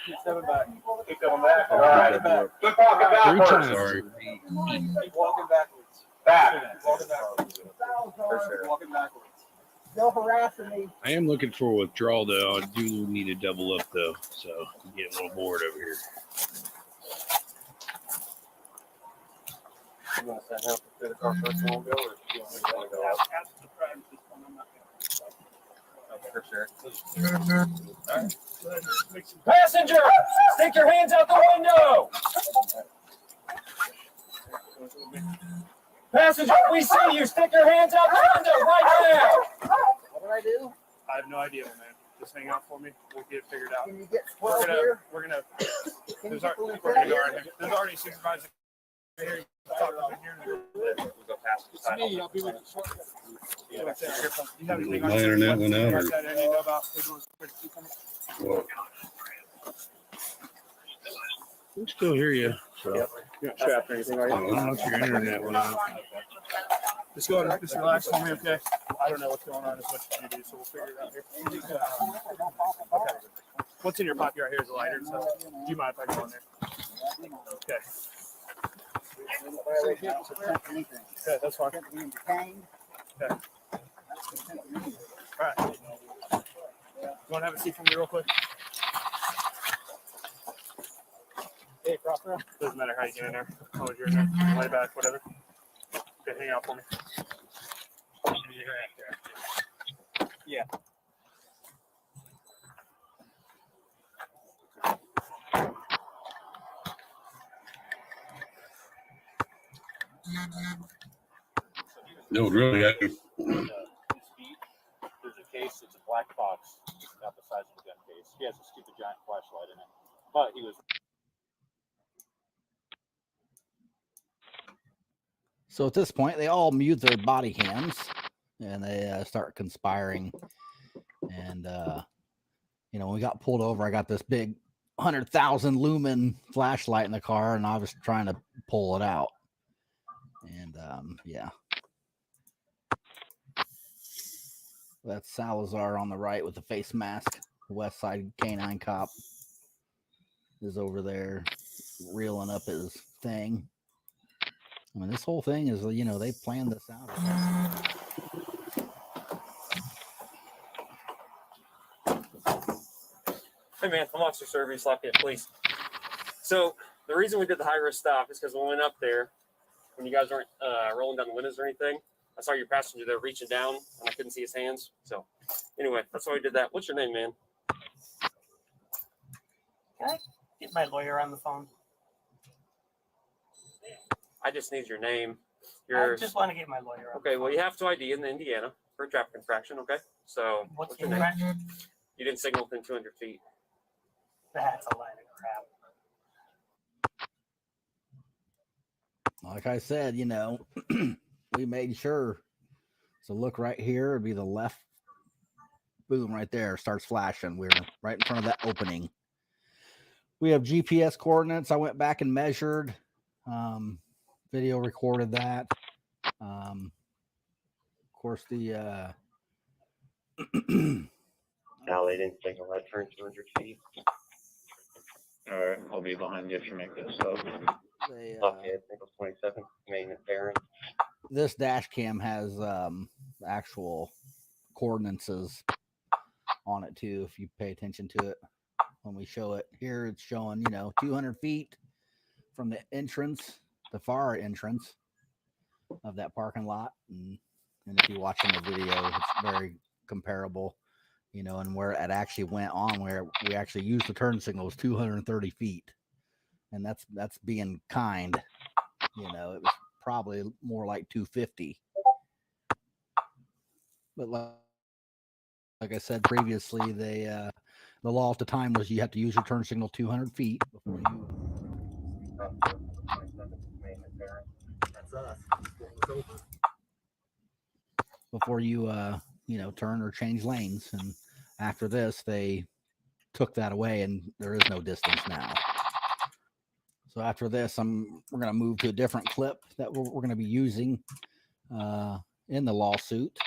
Keep stepping back. Keep going back. All right. Keep walking 3 backwards. times. Sorry. Keep walking backwards. Back. Keep walking backwards. For sure. Walking backwards. Still harassing me. I am looking for a withdrawal, though. I do need to double up, though. So I'm getting a little bored over here. You want to help fit the car first and we'll go, or do you want to go out? Okay, for sure. All right. Passenger, stick your hands out the window. Passenger, we see you. Stick your hands out the window right now. What did I do? I have no idea, man. Just hang out for me. We'll get it figured out. Can you get 12 here? We're gonna. Can you There's get the already lieutenant here? already supervisor here. We'll go past the It's me. I'll be with you shortly. You have anything on My internet went out, or that I need to know about? what? I can still hear you. So. You're not trapped or anything, are I don't know if your internet went out. Just go ahead and just relax for me, okay? I don't know what's going on as much as you do, so we'll figure it out here. Okay. What's in your pocket right here is a lighter, so do you mind if I go in there? Okay. Okay, that's fine. Okay. All right. You want to have a seat for me real quick? Hey, Prosper. Doesn't matter how you get in there. As long as you're in there. Lay back, whatever. Okay, hang out for me. Yeah. No, really. There's a case, it's a black box, about the size of a gun case. He has a stupid giant flashlight in it. But he was. So at this point, they all mute their body cams and they start conspiring. And, when we got pulled over, I got this big 100,000 lumen flashlight in the car and I was trying to pull it out. And, yeah. That's Salazar on the right with the face mask. West Side Canine Cop is over there reeling up his thing. I mean, this whole thing is, you know, they planned this out. Hey man, I'm Officer Service, Lafayette Police. So the reason we did the high risk stop is because when we went up there, when you guys weren't rolling down the windows or anything, I saw your passenger there reaching down and I couldn't see his hands. So anyway, that's why we did that. What's your name, man? Can I get my lawyer on the phone? I just need your name. I just want to get my lawyer on. Okay, well, you have to ID in Indiana for a traffic infraction, okay? So What's your the name? infraction? You didn't signal within 200 feet. That's a line of crap. Like I said, you know, we made sure. So look right here, it'd be the left. Boom, right there, starts flashing. We're right in front of that opening. We have GPS coordinates. I went back and measured. Video recorded that. Of course, the No, they didn't signal that turn 200 feet. All right, I'll be behind you if you make this up. they, Okay, Nickel 27, main and parent. this dash cam has actual coordinates on it too. If you pay attention to it when we show it here, it's showing, you know, 200 feet from the entrance, the far entrance of that parking lot. And if you watch in the video, it's very comparable, you know, and where it actually went on, where we actually used the turn signal was 230 feet. And that's being kind, you know, it was probably more like 250. But like I said previously, the law at the time was you have to use your turn signal 200 feet before you. That's us. Before you, you know, turn or change lanes. And after this, they took that away, and there is no distance now. So after this, we're going to move to a different clip that we're going to be using in the lawsuit,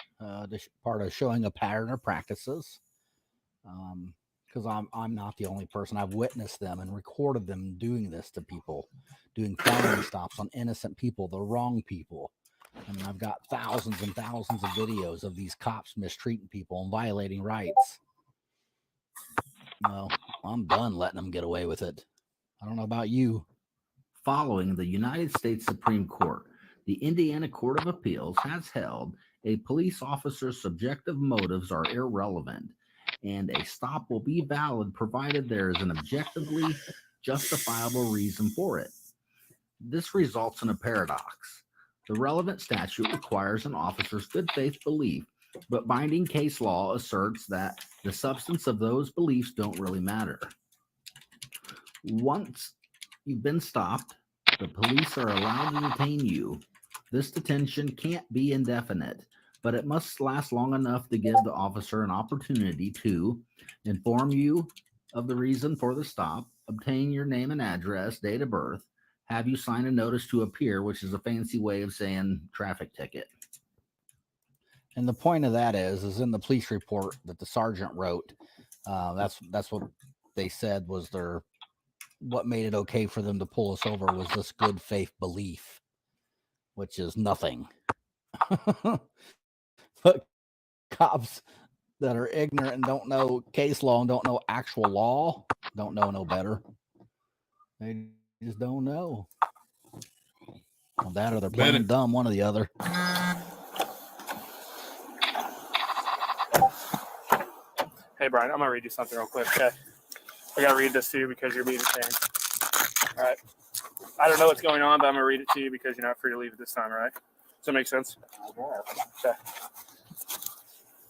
part of showing a pattern of practices. Because I'm not the only person. I've witnessed them and recorded them doing this to people, doing felony stops on innocent people, the wrong people. I mean, I've got thousands and thousands of videos of these cops mistreating people and violating rights. Well, I'm done letting them get away with it. I don't know about you. Following the United States Supreme Court, the Indiana Court of Appeals has held a police officer's subjective motives are irrelevant, and a stop will be valid provided there is an objectively justifiable reason for it. This results in a paradox. The relevant statute requires an officer's good faith belief, but binding case law asserts that the substance of those beliefs don't really matter. Once you've been stopped, the police are allowed to detain you. This detention can't be indefinite, but it must last long enough to give the officer an opportunity to inform you of the reason for the stop, obtain your name and address, date of birth, have you sign a notice to appear, which is a fancy way of saying traffic ticket. And the point of that is in the police report that the sergeant wrote. That's what they said was what made it okay for them to pull us over was this good faith belief, which is nothing. But cops that are ignorant and don't know case law and don't know actual law, don't know no better. They just don't know. Well, that or they're playing dumb, one or the other. Hey, Brian, I'm going to read you something real quick, okay? I got to read this to you because you're being a pain. All right. I don't know what's going on, but I'm going to read it to you because you're not free to leave at this time, all right? Does that make sense? Okay.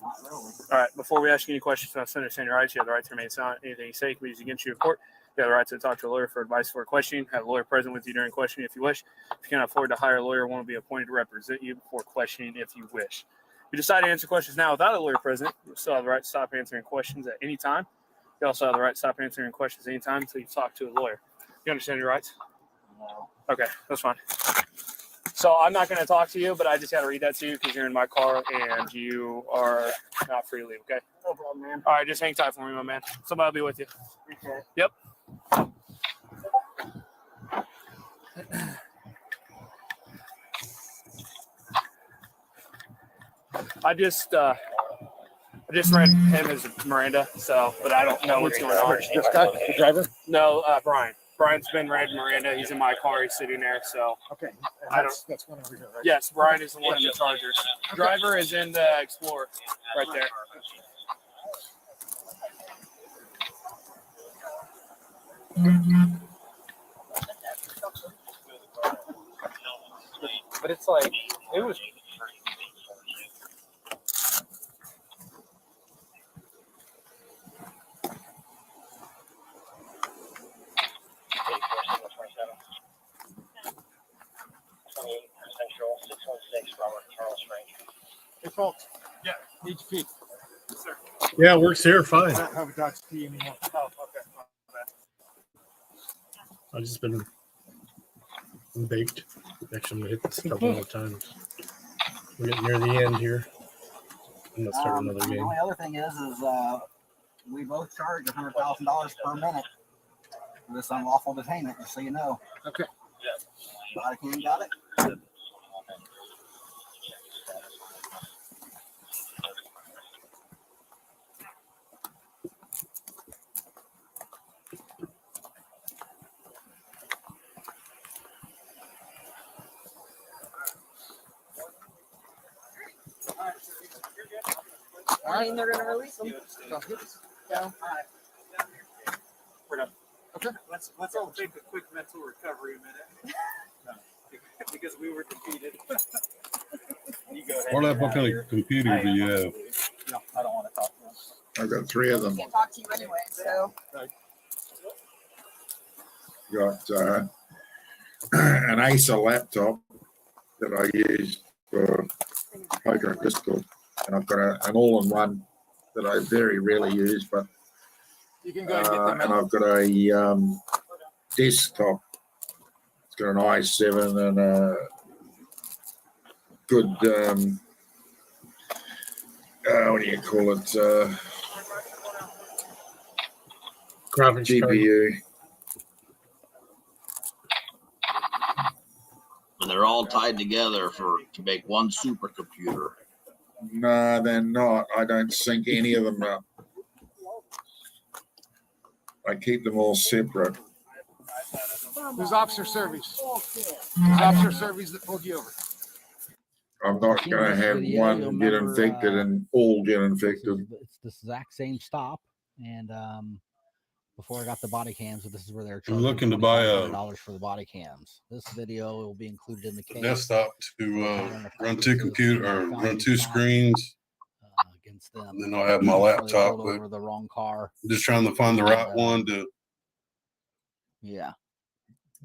Not really. All right. Before we ask you any questions about understanding your rights, you have the right to remain silent. Anything you say can be used against you in court. You have the right to talk to a lawyer for advice for questioning. Have a lawyer present with you during questioning if you wish. If you cannot afford to hire a lawyer, one will be appointed to represent you before questioning if you wish. If you decide to answer questions now without a lawyer present, you still have the right to stop answering questions at any time. You also have the right to stop answering questions any time until you talk to a lawyer. You understand your rights? No. Okay, that's fine. So I'm not going to talk to you, but I just got to read that to you because you're in my car and you are not free to leave, okay? No problem, man. All right, just hang tight for me, my man. Somebody will be with you. Appreciate it. Yep. I just read him as Miranda, so, but I don't know what's going on. This guy, the driver? No, Brian. Brian's been read Miranda. He's in my car. He's sitting there, so. Okay. That's one over here, right? Yes, Brian is the one in the Charger. Driver is in the Explorer, right there. But it's like, it was. Hey, folks. Yeah. Need your feet. Sir. Yeah, it works here fine. I don't have a dog's pee anymore. Oh, okay. I've just been baked. Actually, I'm gonna hit this a couple more times. We're getting near the end here. I'm gonna start another The game. only other thing is we both charge $100,000 per minute for this unlawful detainment, just so you know. Okay. Body cam got it? I mean, they're going to release them. So. We're done. Okay. Let's all take a quick mental recovery a minute. Because we were defeated. You go ahead. What kind of computer do you have? No, I don't want to talk to him. I've got 3 of I them. can't talk to you anyway, so. Got an Acer laptop that I use for poker and discord, and I've got an all-in-one that I very rarely use, but You can go and get them and out. I've got a desktop. It's got an i7 and a good what do you call it? Graphics card. GPU. And they're all tied together to make one supercomputer. No, they're not. I don't sync any of them up. I keep them all separate. There's officer service. There's officer service that pulled you over. I'm not going to have one get infected and all get infected. It's the exact same stop, and before I got the body cams, so this is where they're I'm looking to buy a $2,500 for the body cams. This video will be included in the case. desktop to run 2 computer or run 2 screens. Against them. And then I'll have my Before they laptop. pulled But over the wrong car. I'm just trying to find the right one to. Yeah.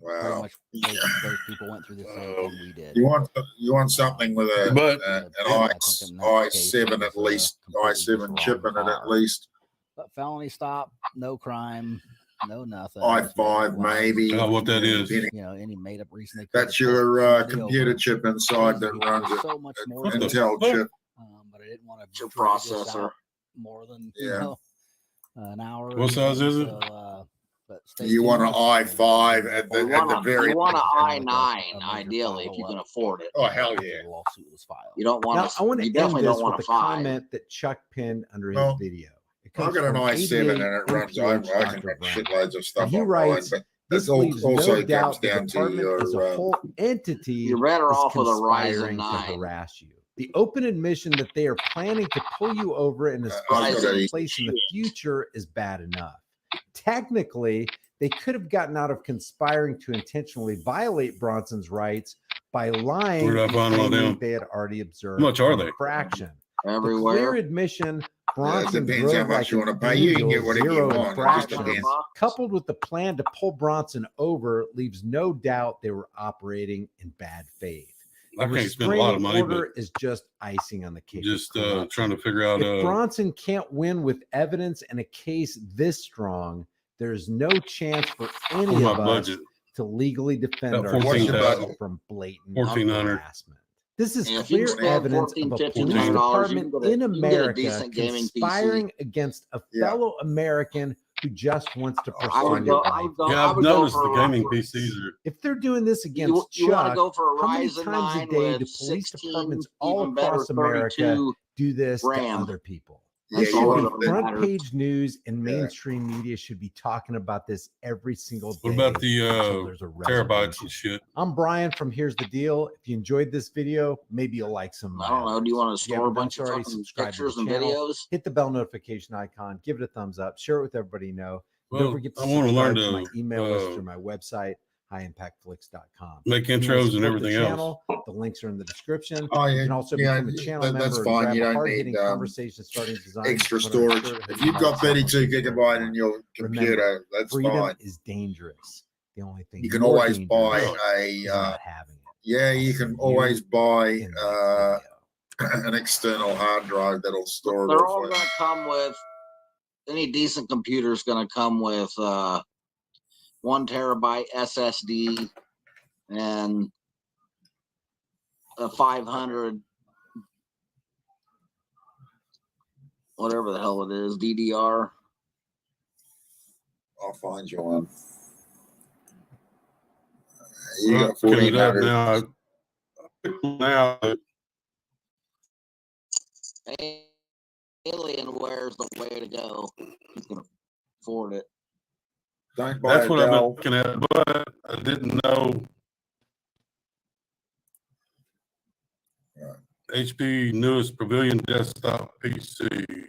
Wow. Those people went through the same thing we did. You want something with an i7 at least, i7 chip in it at least. But felony stop, no crime, no nothing. i5 maybe. What that is? You know, any made up reason they That's your computer chip inside that runs it. so much more Intel chip. But I didn't want to Your processor. more than Yeah. An hour. What size is it? You want an i5 at the very. You want an i9 ideally if you can afford it. Oh hell yeah! Lawsuit was filed. You don't want Now, I want to. to You end definitely this don't want with a a 5. comment that Chuck pinned under his Well, video. It I've comes got an from i7 and 88 it runs. I influence can Dr. run Brown. shitloads of stuff And he online, writes, but this that leaves also no doubt comes the down to department as a your. whole entity You're better is off with a conspiring Ryzen to 9. harass you. The open admission that they are planning to pull you over in a specific place in the future is bad enough. Technically, they could have gotten out of conspiring to intentionally violate Bronson's rights by lying Where did I find all claiming them? they had already observed How much are an they? infraction. Everywhere. The clear admission Bronson depends how drove much like you an want to pay. You can get angel, whatever you zero want. It just infractions, depends. coupled with the plan to pull Bronson over, leaves no doubt they were operating in bad faith. I The can't spend a lot of restraining money, order is just icing on the cake. Just trying to figure out. If Bronson can't win with evidence in a case this strong, there's no chance for any my of us budget. to legally defend About ourselves 14,000. from blatant 1,400. harassment. This is And if you clear can spend evidence of a $1,400, police $1,500, department you can get in a America decent gaming PC. conspiring against a Yeah. fellow American who just wants to I pursue would your go. I life. would go. Yeah, I I've would go noticed for the a gaming PCs are. If they're doing this against You want to Chuck, go for a how many Ryzen times a 9 day do with police 16, departments all even better, across America 32 do this RAM. to other people? Yeah, This you should want be them. front page news, and Yeah. mainstream media should be talking about this every single day. What about the until there's a terabytes resolution. and shit? I'm Brian from Here's the Deal. If you enjoyed this video, maybe you'll like some. I don't know. Do you want to If you store a haven't done bunch so of already, fucking subscribe to the pictures and channel. videos? Hit the bell notification icon. Give it a thumbs up. Share it with everybody you know. Well, Don't forget to I want to subscribe learn to my to email list through my website, highimpactflix.com. make If you wanna intros and support the everything else. channel, the links are in the description. Oh, You yeah, can also yeah, become a channel that's member and fine. grab You a don't hard-hitting need conversation starting design. extra to put on a storage. shirt, If hoodie, you've got mug, cell phone, 32 t-shirt, gigabyte whatever. in your computer, Remember, that's freedom fine. is dangerous. The only thing You can more always buy dangerous a. is not having it. Yeah, you I'll can see always you buy in the next video. an external hard drive that'll store it They're all all for going you. to come with. Any decent computer is going to come with 1 terabyte SSD and a 500 whatever the hell it is DDR. I'll find you one. You Well, got looking it up 1,400. now. Alienware is the way to go. You can afford it. Don't buy That's a what I've been Dell. looking at, but I didn't know. HP newest Pavilion desktop PC.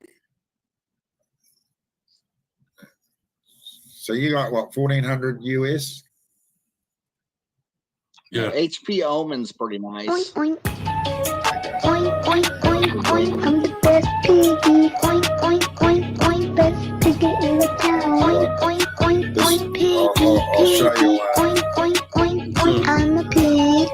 So you got what, 1,400 US? Yeah. HP Omen's pretty nice. Oink, oink, oink, oink, oink. I'm the best piggy. Oink, oink, oink, oink. Best piggy in the town. Oink, oink, oink, oink. Piggy, I'll show piggy. you Oink, oink, oink, oink. I'm a pig.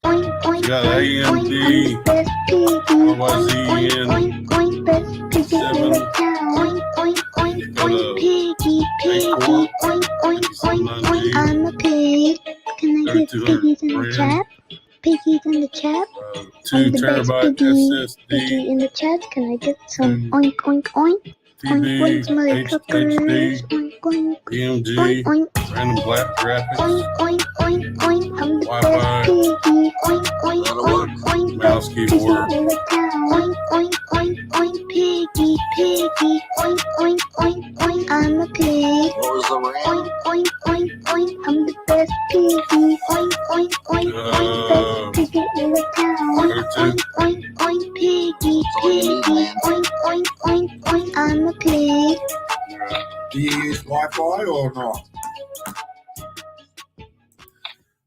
Oink, oink, Got oink, oink. I'm the AMD, best piggy. Oink, RYZN, oink, oink. Best piggy in the town. Oink, oink, oink, got oink. a Piggy, piggy. A4, Oink, oink, oink, oink. 5790, I'm a pig. Can I get 3200 piggies in the RAM, chat? Piggies in the chat? 2 I'm the best terabyte piggy. SSD, Piggy in the chat. Can I get some 2 oink, oink, oink? Oink, TB, oink, mother truckers. HD, Oink, oink, oink, EMG, oink. random black graphics, Oink, oink, oink, oink. I'm the Wi-Fi, best piggy. Oink, oink, oink, oink. mouse, Best piggy keyboard. in the town. Oink, oink, oink, oink. Piggy, piggy. Oink, oink, oink, oink. I'm a pig. What was the RAM? Oink, oink, oink, oink. I'm the best piggy. Oink, oink, oink, oink. Best piggy in the town. Oink, oink, oink. Piggy, piggy. Oink, oink, oink, oink. I'm a pig. Do you use Wi-Fi or not?